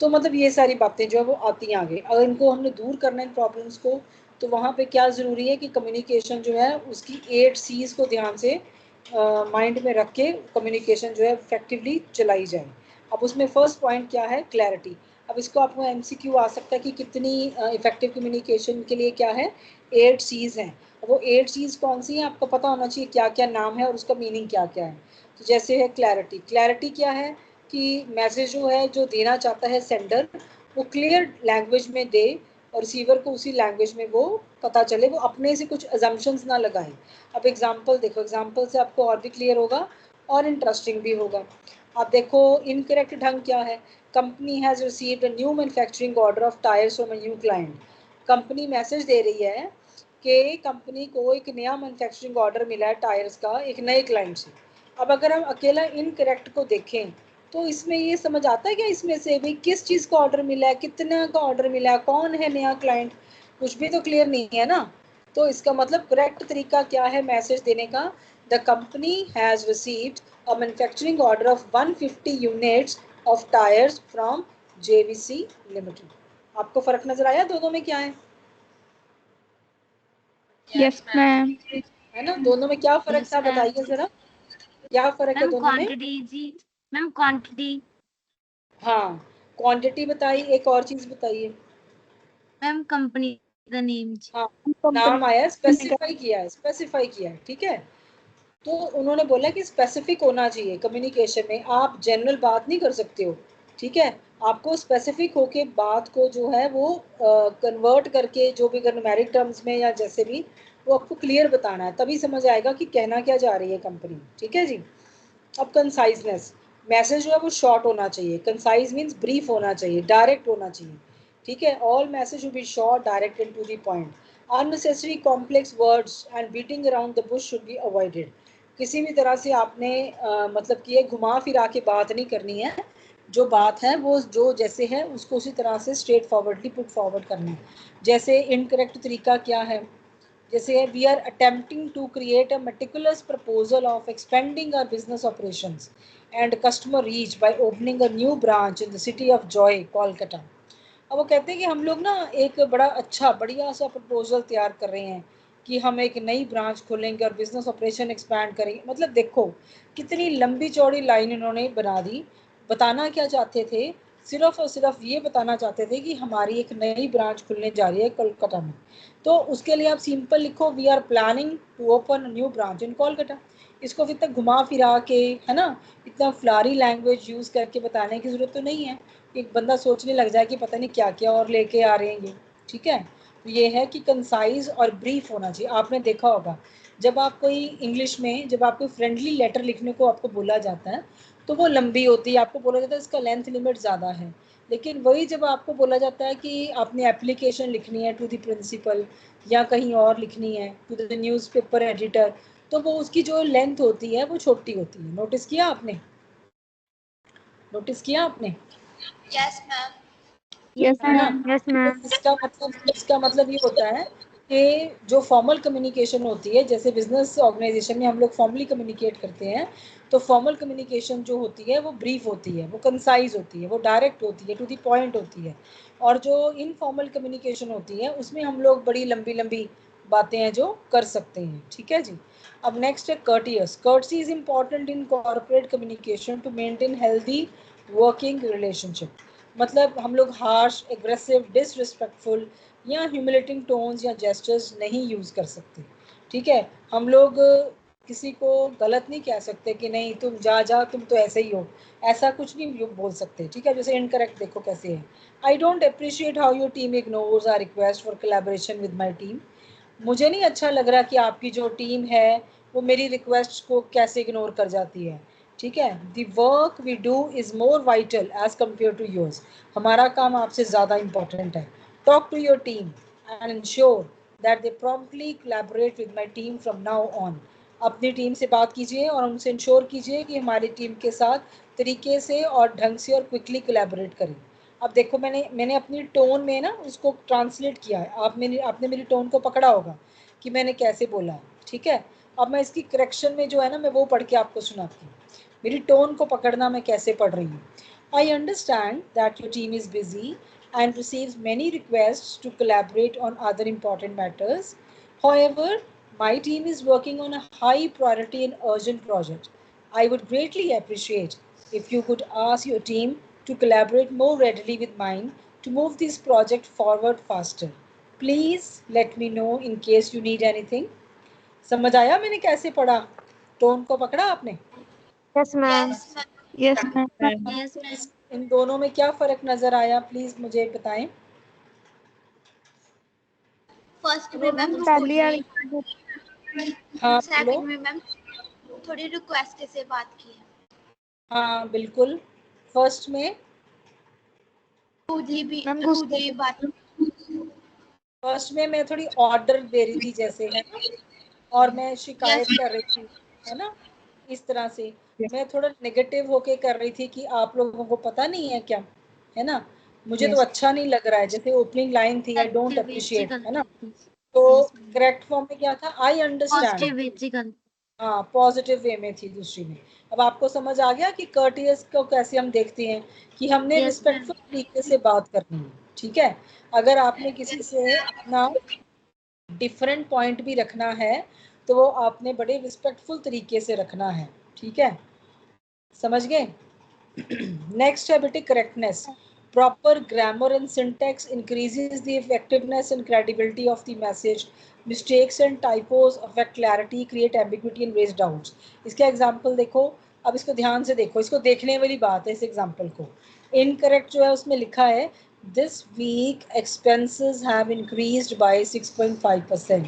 तो मतलब ये सारी बातें जो है वो आती हैं आगे, अगर इनको हमने दूर करना है इन प्रॉब्लम्स को, तो वहाँ पे क्या ज़रूरी है कि कम्युनिकेशन जो है उसकी 8 सीज को ध्यान से माइंड में रख के कम्युनिकेशन जो है इफेक्टिवली चलाई जाए। अब उसमें फर्स्ट पॉइंट क्या है, क्लैरिटी। अब इसको आपको एमसीक्यू आ सकता है कि कितनी इफेक्टिव कम्युनिकेशन के लिए क्या है, 8 सीज हैं। वो 8 सीज कौन सी हैं आपको पता होना चाहिए, क्या क्या नाम है और उसका मीनिंग क्या क्या है। तो जैसे है क्लैरिटी, क्लैरिटी क्या है, कि मैसेज जो है जो देना चाहता है सेंडर वो क्लियर लैंग्वेज में दे और रिसीवर को उसी लैंग्वेज में वो पता चले, वो अपने से कुछ अजम्पशंस ना लगाए। अब एग्जांपल देखो, एग्जांपल से आपको और भी क्लियर होगा और इंटरेस्टिंग भी होगा। आप देखो इनकरेक्ट ढंग क्या है। Company has received a new manufacturing order of tyres from a new client. Company message दे रही है कि कंपनी को एक नया मैन्युफैक्चरिंग ऑर्डर मिला है टायर्स का एक नए क्लाइंट से। अब अगर हम अकेला इनकरेक्ट को देखें तो इसमें ये समझ आता है क्या इसमें से भी किस चीज़ का ऑर्डर मिला है, कितना का ऑर्डर मिला है, कौन है नया क्लाइंट, कुछ भी तो क्लियर नहीं है ना। तो इसका मतलब करेक्ट तरीका क्या है मैसेज देने का, the company has received a manufacturing order of 150 units of tyres from JVC limited. आपको फर्क नजर आया दोनों में क्या है? Yes ma'am. है ना, दोनों में क्या फर्क Yes, था ma'am. बताइए जरा, क्या फर्क है मैम दोनों में? क्वांटिटी जी, मैम क्वांटिटी। हाँ, क्वांटिटी बताई, एक और चीज बताइए। मैम कंपनी द नेम जी। हाँ, नाम आया, स्पेसिफाई किया है, स्पेसिफाई किया है, ठीक है। तो उन्होंने बोला कि स्पेसिफिक होना चाहिए कम्युनिकेशन में, आप जनरल बात नहीं कर सकते हो, ठीक है। आपको स्पेसिफिक होके बात को जो है वो कन्वर्ट करके जो भी न्यूमेरिक टर्म्स में या जैसे भी वो आपको क्लियर बताना है, तभी समझ आएगा कि कहना क्या जा रही है कंपनी, ठीक है जी। अब कंसाइजनेस, मैसेज जो है वो शॉर्ट होना चाहिए, कंसाइज मीन्स ब्रीफ होना चाहिए, डायरेक्ट होना चाहिए, ठीक है। All message should be short, direct and to the point. Unnecessary complex words and beating around the bush should be avoided. किसी भी तरह से आपने मतलब कि ये घुमा फिरा के बात नहीं करनी है, जो बात है वो जो जैसे है उसको उसी तरह से स्ट्रेट फॉरवर्डली पुट फॉरवर्ड करना है। जैसे इनकरेक्ट तरीका क्या है, जैसे we are attempting to create a meticulous proposal of expanding our business operations and customer reach by opening a new branch in the city of joy Kolkata. अब वो कहते हैं कि हम लोग ना एक बड़ा अच्छा बढ़िया सा प्रपोजल तैयार कर रहे हैं कि हम एक नई ब्रांच खोलेंगे और बिजनेस ऑपरेशन एक्सपैंड करेंगे। मतलब देखो कितनी लंबी चौड़ी लाइन इन्होंने बना दी। बताना क्या चाहते थे, सिर्फ और सिर्फ ये बताना चाहते थे कि हमारी एक नई ब्रांच खुलने जा रही है कोलकाता में। तो उसके लिए आप सिंपल लिखो, we are planning to open new branch in Kolkata. इसको फिर तक घुमा फिरा के, है ना, इतना फ्लारी लैंग्वेज यूज़ करके बताने की ज़रूरत तो नहीं है। एक बंदा सोचने लग जाए कि पता नहीं क्या क्या और लेके आ रहे हैं ये, ठीक है। तो ये है कि कंसाइज और ब्रीफ होना चाहिए। आपने देखा होगा जब आप कोई इंग्लिश में जब आपको फ्रेंडली लेटर लिखने को आपको बोला जाता है तो वो लंबी होती है, आपको बोला जाता है इसका लेंथ लिमिट ज़्यादा है। लेकिन वही जब आपको बोला जाता है कि आपने एप्लीकेशन लिखनी है टू द प्रिंसिपल या कहीं और लिखनी है टू द न्यूज़पेपर एडिटर, तो वो उसकी जो लेंथ होती है वो छोटी होती है। नोटिस किया आपने, नोटिस किया आपने? Yes, ma'am. यस है ना। मैम। यस तो मैम। इसका मतलब ये होता है कि जो फॉर्मल कम्युनिकेशन होती है, जैसे बिजनेस ऑर्गेनाइजेशन में हम लोग फॉर्मली कम्युनिकेट करते हैं, तो फॉर्मल कम्युनिकेशन जो होती है वो ब्रीफ होती है, वो कंसाइज होती है, वो डायरेक्ट होती है, टू द पॉइंट होती है। और जो इनफॉर्मल कम्युनिकेशन होती है उसमें हम लोग बड़ी लंबी लंबी बातें हैं जो कर सकते हैं, ठीक है जी। अब नेक्स्ट है courteous. Courtesy is important in corporate communication to maintain healthy working relationship. मतलब हम लोग हार्श, एग्रेसिव, डिसरिस्पेक्टफुल या ह्यूमिलेटिंग टोन्स या जेस्चर्स नहीं यूज़ कर सकते, ठीक है। हम लोग किसी को गलत नहीं कह सकते कि नहीं तुम जा जा तुम तो ऐसे ही हो, ऐसा कुछ नहीं बोल सकते, ठीक है। जैसे इनकरेक्ट देखो कैसे है, I don't appreciate how your team ignores our request for collaboration with my team. मुझे नहीं अच्छा लग रहा कि आपकी जो टीम है वो मेरी रिक्वेस्ट को कैसे इग्नोर कर जाती है, ठीक है। The work we do is more vital as compare to yours. हमारा काम आपसे ज़्यादा इंपॉर्टेंट है। Talk to your team and ensure that they promptly collaborate with my team from now on. अपनी टीम से बात कीजिए और उनसे इंश्योर कीजिए कि हमारी टीम के साथ तरीके से और ढंग से और क्विकली कोलैबोरेट करें। अब देखो मैंने अपनी टोन में ना उसको ट्रांसलेट किया है, आपने मेरी टोन को पकड़ा होगा कि मैंने कैसे बोला है, ठीक है। अब मैं इसकी करेक्शन में जो है ना मैं वो पढ़ के आपको सुनाती हूँ, मेरी टोन को पकड़ना मैं कैसे पढ़ रही हूँ। I understand that your team is busy and receives many requests to collaborate on other important matters. However, my team is working on a high priority and urgent project. I would greatly appreciate if you could ask your team to collaborate more readily with mine to move this project forward faster. Please let me know in case you need anything. समझ आया मैंने कैसे पढ़ा, tone को पकड़ा आपने? Yes ma'am. Yes, ma'am. Yes ma'am. Yes, ma'am. इन दोनों में क्या फर्क नजर आया, प्लीज मुझे बताएं। फर्स्ट में मैम हाँ सेकंड बोलो। में मैम थोड़ी रिक्वेस्ट से बात की है। हाँ बिल्कुल। फर्स्ट में खुद ही बात। फर्स्ट में मैं थोड़ी ऑर्डर दे रही थी जैसे, है ना, और मैं शिकायत कर रही थी, है ना, इस तरह से मैं थोड़ा नेगेटिव होके कर रही थी कि आप लोगों को पता नहीं है क्या, है ना, मुझे तो अच्छा नहीं लग रहा है, जैसे ओपनिंग लाइन थी, आई डोंट अप्रिशिएट, है ना। तो करेक्ट फॉर्म में क्या था, आई अंडरस्टैंड। हाँ, पॉजिटिव वे में थी दूसरी में। अब आपको समझ आ गया कि कर्टियस को कैसे हम देखते हैं, कि हमने रिस्पेक्टफुल तरीके से बात करनी है, ठीक है। अगर आपने किसी से अपना डिफरेंट पॉइंट भी रखना है तो वो आपने बड़े रिस्पेक्टफुल तरीके से रखना है, ठीक है, समझ गए। नेक्स्ट है बेटे correctness. Proper grammar and syntax increases the effectiveness and credibility of the message. Mistakes and typos affect clarity, create ambiguity and raise doubts. इसका एग्जांपल देखो, अब इसको ध्यान से देखो, इसको देखने वाली बात है इस एग्जांपल को। इनकरेक्ट जो है उसमें लिखा है this week expenses have increased by 6.5%.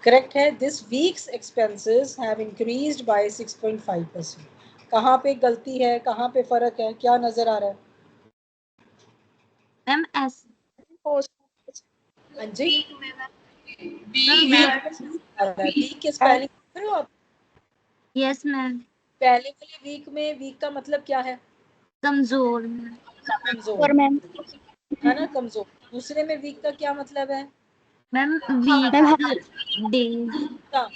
Correct है, this week's expenses have increased by 6.5%. कहाँ पे गलती है, कहाँ पे फर्क है, क्या नजर आ रहा है मैम एस हाँ जी, मैम वीक की स्पेलिंग कर रहे हो आप। Yes ma'am. पहले वाले वीक में वीक का मतलब क्या है, कमजोर कमजोर, है ना, कमजोर। दूसरे में वीक का क्या मतलब है, मैम। वीक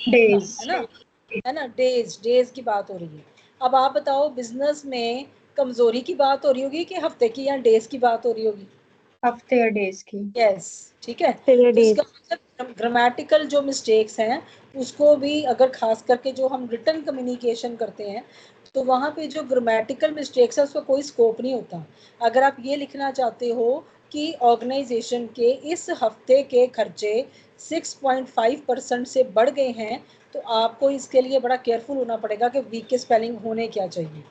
डेज, है ना, डेज, डेज की बात हो रही है। अब आप बताओ बिजनेस में कमजोरी की बात हो रही होगी कि हफ्ते की या डेज की बात हो रही होगी, हफ्ते या डेज की। यस, ठीक है। तो इसका मतलब ग्रामेटिकल जो मिस्टेक्स हैं उसको भी, अगर खास करके जो हम रिटन कम्युनिकेशन करते हैं तो वहाँ पे जो ग्रामेटिकल मिस्टेक्स है उसका कोई स्कोप नहीं होता। अगर आप ये लिखना चाहते हो कि ऑर्गेनाइजेशन के इस हफ्ते के खर्चे 6.5% से बढ़ गए हैं, तो आपको इसके लिए बड़ा केयरफुल होना पड़ेगा कि वीक के स्पेलिंग होने क्या चाहिए,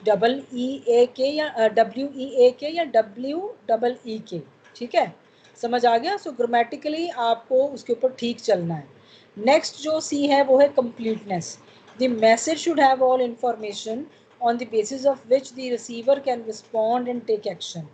डबल ई ए के या WEAK या WEE, ठीक है, समझ आ गया। सो ग्रामेटिकली आपको उसके ऊपर ठीक चलना है। नेक्स्ट जो सी है वो है completeness. The message should have all information on the basis of which the receiver can respond and take action.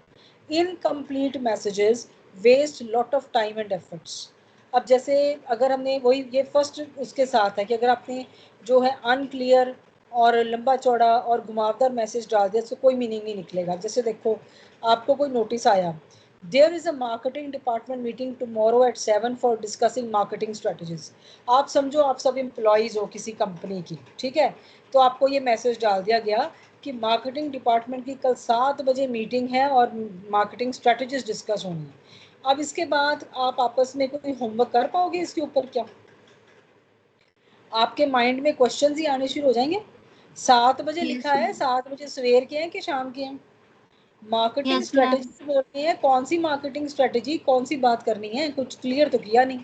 Incomplete messages waste lot of time and efforts. अब जैसे अगर हमने वही, ये फर्स्ट उसके साथ है कि अगर आपने जो है अनक्लियर और लंबा चौड़ा और घुमावदार मैसेज डाल दिया तो कोई मीनिंग नहीं निकलेगा। जैसे देखो, आपको कोई नोटिस आया, there is a marketing department meeting tomorrow at 7 for discussing marketing strategies. आप समझो आप सब एम्प्लॉयज़ हो किसी कंपनी की, ठीक है, तो आपको ये मैसेज डाल दिया गया कि मार्केटिंग डिपार्टमेंट की कल 7 बजे मीटिंग है और मार्केटिंग स्ट्रेटजीज डिस्कस होनी है। अब इसके बाद आप आपस में कोई होमवर्क कर पाओगे इसके ऊपर क्या, आपके माइंड में क्वेश्चंस ही आने शुरू हो जाएंगे। 7 बजे लिखा है, 7 बजे सवेर के हैं कि शाम के हैं, मार्केटिंग स्ट्रेटेजी बोल रही है, कौन सी मार्केटिंग स्ट्रेटेजी, कौन सी बात करनी है, कुछ क्लियर तो किया नहीं।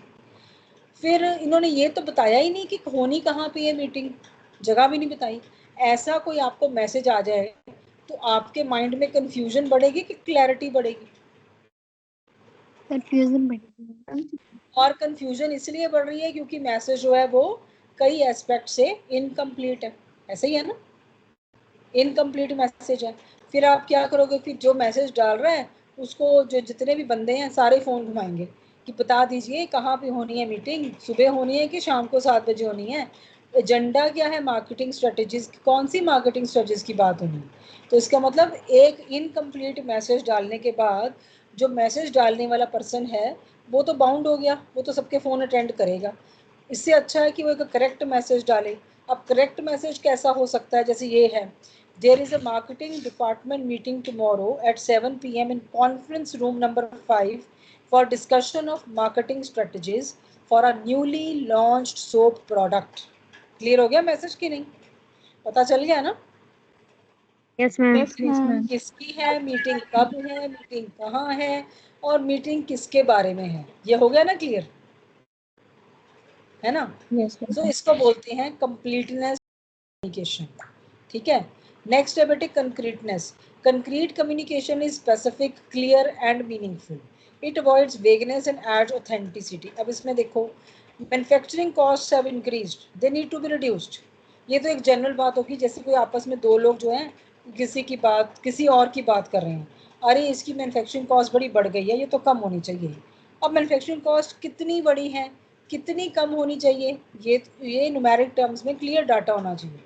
फिर इन्होंने ये तो बताया ही नहीं कि होनी कहाँ पे है मीटिंग, जगह भी नहीं बताई। ऐसा कोई आपको मैसेज आ जाए तो आपके माइंड में कंफ्यूजन बढ़ेगी कि क्लैरिटी बढ़ेगी, कंफ्यूजन बढ़ेगी। और कंफ्यूजन इसलिए बढ़ रही है क्योंकि मैसेज जो है वो कई एस्पेक्ट से इनकम्प्लीट है, ऐसे ही है ना, इनकम्प्लीट मैसेज है। फिर आप क्या करोगे, फिर जो मैसेज डाल रहा है उसको जो जितने भी बंदे हैं सारे फ़ोन घुमाएंगे कि बता दीजिए कहाँ पे होनी है मीटिंग, सुबह होनी है कि शाम को 7 बजे होनी है, एजेंडा क्या है, मार्केटिंग स्ट्रेटजीज, कौन सी मार्केटिंग स्ट्रेटजीज की बात होनी है। तो इसका मतलब एक इनकम्प्लीट मैसेज डालने के बाद जो मैसेज डालने वाला पर्सन है वो तो बाउंड हो गया, वो तो सबके फ़ोन अटेंड करेगा। इससे अच्छा है कि वो एक करेक्ट मैसेज डाले। अब करेक्ट मैसेज कैसा हो सकता है, जैसे ये है, there is a marketing department meeting tomorrow at 7 PM in conference room number 5 for discussion of marketing strategies for a newly launched soap product. Clear हो गया मैसेज की नहीं, पता चल गया ना यस मैम। किसकी है मीटिंग, कब है मीटिंग, कहाँ है, और मीटिंग किसके बारे में है, ये हो गया ना क्लियर, है ना। यस सो इसको बोलते हैं कंप्लीटनेस कम्युनिकेशन, ठीक है। नेक्स्ट है बेटे concreteness. Concrete communication is specific, clear and meaningful. It avoids vagueness and adds authenticity. अब इसमें देखो, manufacturing cost have increased, they need to be reduced. ये तो एक जनरल बात होगी, जैसे कोई आपस में दो लोग जो हैं किसी की बात किसी और की बात कर रहे हैं, अरे इसकी मैन्युफैक्चरिंग कॉस्ट बड़ी बढ़ गई है, ये तो कम होनी चाहिए. अब मैन्युफैक्चरिंग कॉस्ट कितनी बड़ी है, कितनी कम होनी चाहिए, ये न्यूमेरिक टर्म्स में क्लियर डाटा होना चाहिए,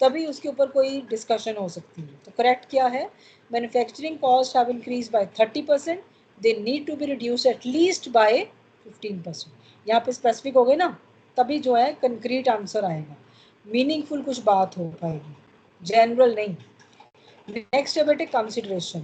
तभी उसके ऊपर कोई डिस्कशन हो सकती है. तो करेक्ट क्या है, manufacturing cost have increase by 30%, they need to be reduce at least by 15%. यहाँ पे स्पेसिफिक हो गए ना, तभी जो है कंक्रीट आंसर आएगा, मीनिंगफुल कुछ बात हो पाएगी, जनरल नहीं. नेक्स्ट है बेटे consideration.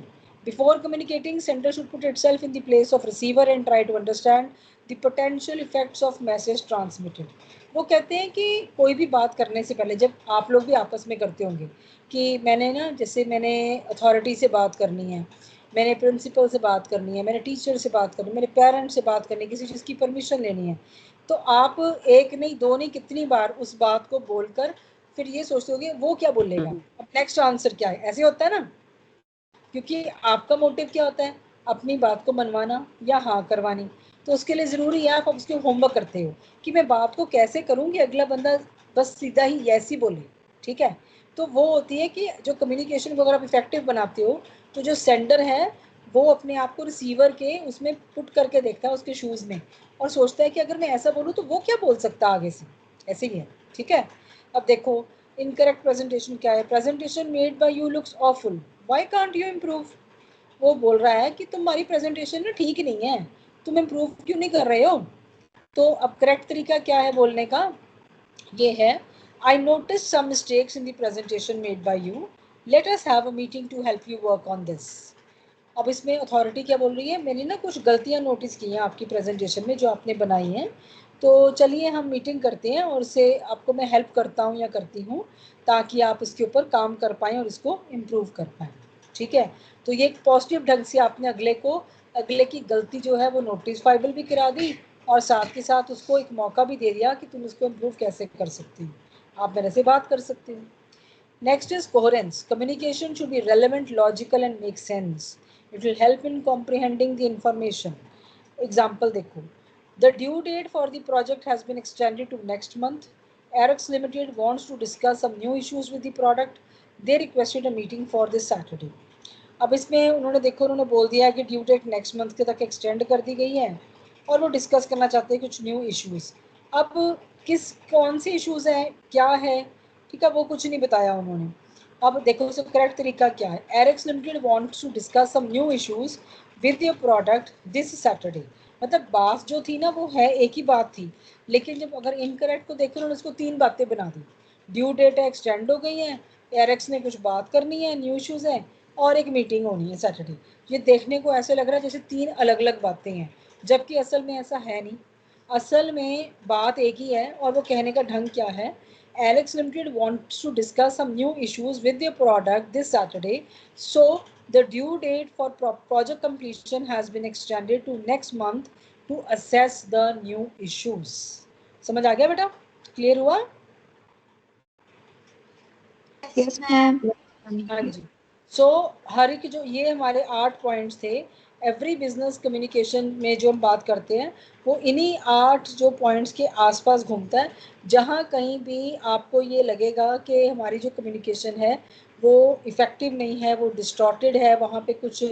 Before communicating, sender should put itself in the place of receiver and try to understand the potential effects of message transmitted. वो कहते हैं कि कोई भी बात करने से पहले, जब आप लोग भी आपस में करते होंगे कि मैंने ना, जैसे मैंने अथॉरिटी से बात करनी है, मैंने प्रिंसिपल से बात करनी है, मैंने टीचर से बात करनी है, मेरे पेरेंट्स से बात करनी है, किसी चीज़ की परमिशन लेनी है, तो आप एक नहीं दो नहीं कितनी बार उस बात को बोलकर फिर ये सोचते होगे वो क्या बोलेगा, अब नेक्स्ट आंसर क्या है, ऐसे होता है ना. क्योंकि आपका मोटिव क्या होता है, अपनी बात को मनवाना या हाँ करवानी. तो उसके लिए ज़रूरी है आप उसके होमवर्क करते हो कि मैं बात को कैसे करूँ कि अगला बंदा बस सीधा ही यस ही बोले. ठीक है, तो वो होती है कि जो कम्युनिकेशन को अगर आप इफेक्टिव बनाते हो, तो जो सेंडर है वो अपने आप को रिसीवर के उसमें पुट करके देखता है, उसके शूज़ में, और सोचता है कि अगर मैं ऐसा बोलूँ तो वो क्या बोल सकता है आगे से. ऐसे ही है. ठीक है, अब देखो इनकरेक्ट प्रेजेंटेशन क्या है. Presentation made by you looks awful, why can't you improve. वो बोल रहा है कि तुम्हारी प्रेजेंटेशन ना ठीक नहीं है, तुम इम्प्रूव क्यों नहीं कर रहे हो. तो अब करेक्ट तरीका क्या है बोलने का, ये है, I notice some mistakes in the presentation made by you, let us have a meeting to help you work on this. अब इसमें अथॉरिटी क्या बोल रही है, मैंने ना कुछ गलतियां नोटिस की हैं आपकी प्रेजेंटेशन में जो आपने बनाई हैं, तो चलिए हम मीटिंग करते हैं और उससे आपको मैं हेल्प करता हूँ या करती हूँ, ताकि आप इसके ऊपर काम कर पाएँ और इसको इम्प्रूव कर पाएँ. ठीक है, तो ये एक पॉजिटिव ढंग से आपने अगले की गलती जो है वो नोटिफाइबल भी करा दी, और साथ के साथ उसको एक मौका भी दे दिया कि तुम इसको इम्प्रूव कैसे कर सकती हो, आप मेरे से बात कर सकती हो. Next is coherence. Communication should be relevant, logical and make sense. It will help in comprehending the information. Example देखो, the due date for the project has been extended to next month. Arex Limited wants to discuss some new issues with the product. They requested a meeting for this Saturday. अब इसमें उन्होंने देखो, उन्होंने बोल दिया है कि ड्यू डेट नेक्स्ट मंथ के तक एक्सटेंड कर दी गई है और वो डिस्कस करना चाहते हैं कुछ न्यू इश्यूज़. अब कौन से इश्यूज़ हैं, क्या है, ठीक है, वो कुछ नहीं बताया उन्होंने. अब देखो इसका करेक्ट तरीका क्या है, Arex Limited wants to discuss some new issues with your product this Saturday. मतलब बात जो थी ना वो है एक ही बात थी, लेकिन जब अगर इनकरेक्ट को देखो उन्होंने उसको तीन बातें बना दी. ड्यू डेट है, एक्सटेंड हो गई है, एरेक्स ने कुछ बात करनी है, न्यू इश्यूज़ हैं, और एक मीटिंग होनी है सैटरडे. ये देखने को ऐसे लग रहा है जैसे तीन अलग अलग बातें हैं, जबकि असल में ऐसा है नहीं. असल में बात एक ही है और वो कहने का ढंग क्या है, Alex Limited wants to discuss some new issues with their product this Saturday, so the due date for project completion has been extended to next month to assess the new issues. समझ आ गया बेटा, clear हुआ. Yes, ma'am. हाँ जी. सो हर एक जो ये हमारे 8 points थे, एवरी बिजनेस कम्युनिकेशन में जो हम बात करते हैं वो इन्हीं 8 जो पॉइंट्स के आसपास घूमता है. जहाँ कहीं भी आपको ये लगेगा कि हमारी जो कम्युनिकेशन है वो इफ़ेक्टिव नहीं है, वो डिस्टॉर्टेड है, वहाँ पे कुछ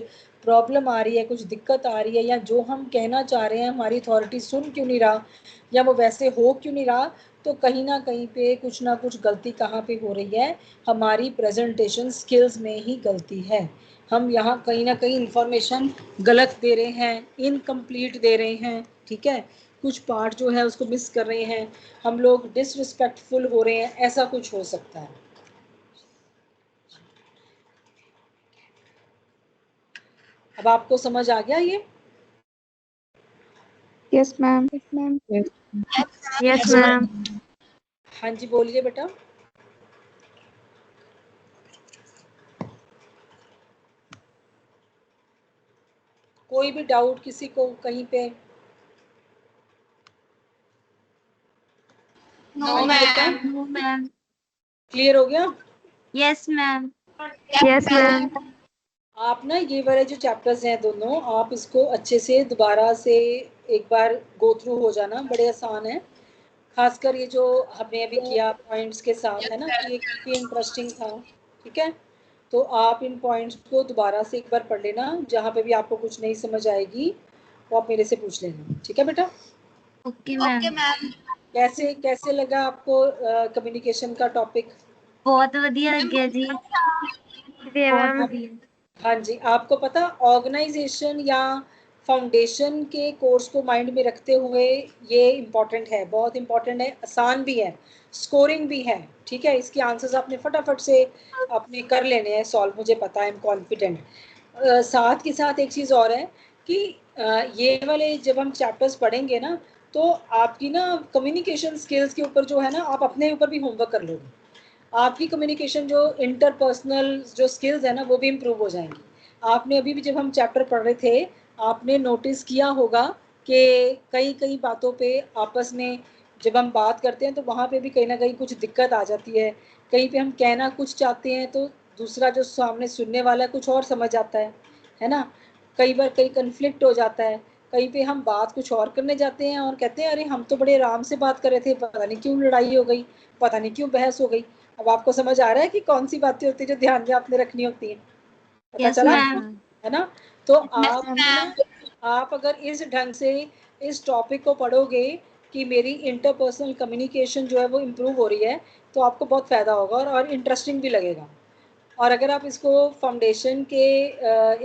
प्रॉब्लम आ रही है, कुछ दिक्कत आ रही है, या जो हम कहना चाह रहे हैं हमारी अथॉरिटी सुन क्यों नहीं रहा, या वो वैसे हो क्यों नहीं रहा, तो कहीं ना कहीं पे कुछ ना कुछ गलती कहाँ पे हो रही है, हमारी प्रेजेंटेशन स्किल्स में ही गलती है. हम यहाँ कहीं ना कहीं इंफॉर्मेशन गलत दे रहे हैं, इनकम्प्लीट दे रहे हैं. ठीक है, कुछ पार्ट जो है उसको मिस कर रहे हैं, हम लोग डिसरिस्पेक्टफुल हो रहे हैं, ऐसा कुछ हो सकता है. अब आपको समझ आ गया ये. Yes, ma'am. Yes, ma'am. हाँ जी बोलिए बेटा. कोई भी डाउट किसी को कहीं पे. No, ma'am. No, ma'am. Clear हो गया. Yes, ma'am. Yes ma'am. आप ना ये वाले जो चैप्टर्स हैं दोनों, आप इसको अच्छे से दोबारा से एक बार गो थ्रू हो जाना, बड़े आसान है। खासकर ये जो हमने अभी किया पॉइंट्स के साथ है ना, कि ये काफ़ी इंटरेस्टिंग था। ठीक है, तो आप इन पॉइंट्स को दोबारा से एक बार पढ़ लेना, जहाँ पे भी आपको कुछ नहीं समझ आएगी वो आप मेरे से पूछ लेना। ठीक है बेटा? Okay okay ma'am. मैम। कैसे कैसे लगा आपको कम्युनिकेशन का टॉपिक? बहुत बढ़िया लग गया जी। मैम हाँ जी, आपको पता ऑर्गेनाइजेशन या फाउंडेशन के कोर्स को माइंड में रखते हुए ये इम्पॉर्टेंट है, बहुत इम्पॉर्टेंट है, आसान भी है, स्कोरिंग भी है। ठीक है, इसके आंसर्स आपने फटाफट से अपने कर लेने हैं सॉल्व, मुझे पता है, आई एम कॉन्फिडेंट। साथ के साथ एक चीज़ और है कि ये वाले जब हम चैप्टर्स पढ़ेंगे ना, तो आपकी ना कम्युनिकेशन स्किल्स के ऊपर जो है ना, आप अपने ऊपर भी होमवर्क कर लोगे। आपकी कम्युनिकेशन जो इंटरपर्सनल जो स्किल्स है ना, वो भी इम्प्रूव हो जाएंगी। आपने अभी भी जब हम चैप्टर पढ़ रहे थे, आपने नोटिस किया होगा कि कई कई बातों पे आपस में जब हम बात करते हैं तो वहाँ पे भी कहीं ना कहीं कुछ दिक्कत आ जाती है। कहीं पे हम कहना कुछ चाहते हैं तो दूसरा जो सामने सुनने वाला है कुछ और समझ आता है ना। कई बार कई कन्फ्लिक्ट हो जाता है, कहीं पे हम बात कुछ और करने जाते हैं और कहते हैं अरे हम तो बड़े आराम से बात कर रहे थे, पता नहीं क्यों लड़ाई हो गई, पता नहीं क्यों बहस हो गई। अब आपको समझ आ रहा है कि कौन सी बातें होती है जो ध्यान में आपने रखनी होती है? पता यस चला मैम। है ना? तो यस आप मैम। ना, आप अगर इस ढंग से इस टॉपिक को पढ़ोगे कि मेरी इंटरपर्सनल कम्युनिकेशन जो है वो इम्प्रूव हो रही है, तो आपको बहुत फ़ायदा होगा और इंटरेस्टिंग भी लगेगा। और अगर आप इसको फाउंडेशन के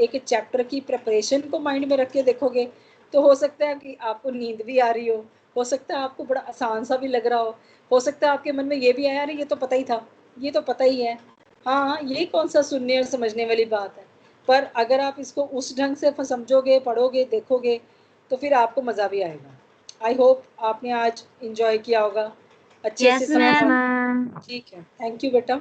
एक चैप्टर की प्रिपरेशन को माइंड में रख के देखोगे, तो हो सकता है कि आपको नींद भी आ रही हो सकता है आपको बड़ा आसान सा भी लग रहा हो सकता है आपके मन में ये भी आया, अरे ये तो पता ही था, ये तो पता ही है, हाँ ये कौन सा सुनने और समझने वाली बात है। पर अगर आप इसको उस ढंग से समझोगे, पढ़ोगे, देखोगे, तो फिर आपको मज़ा भी आएगा। आई होप आपने आज इंजॉय किया होगा, अच्छे से यस समझा। मैम। ठीक है, थैंक यू बेटा।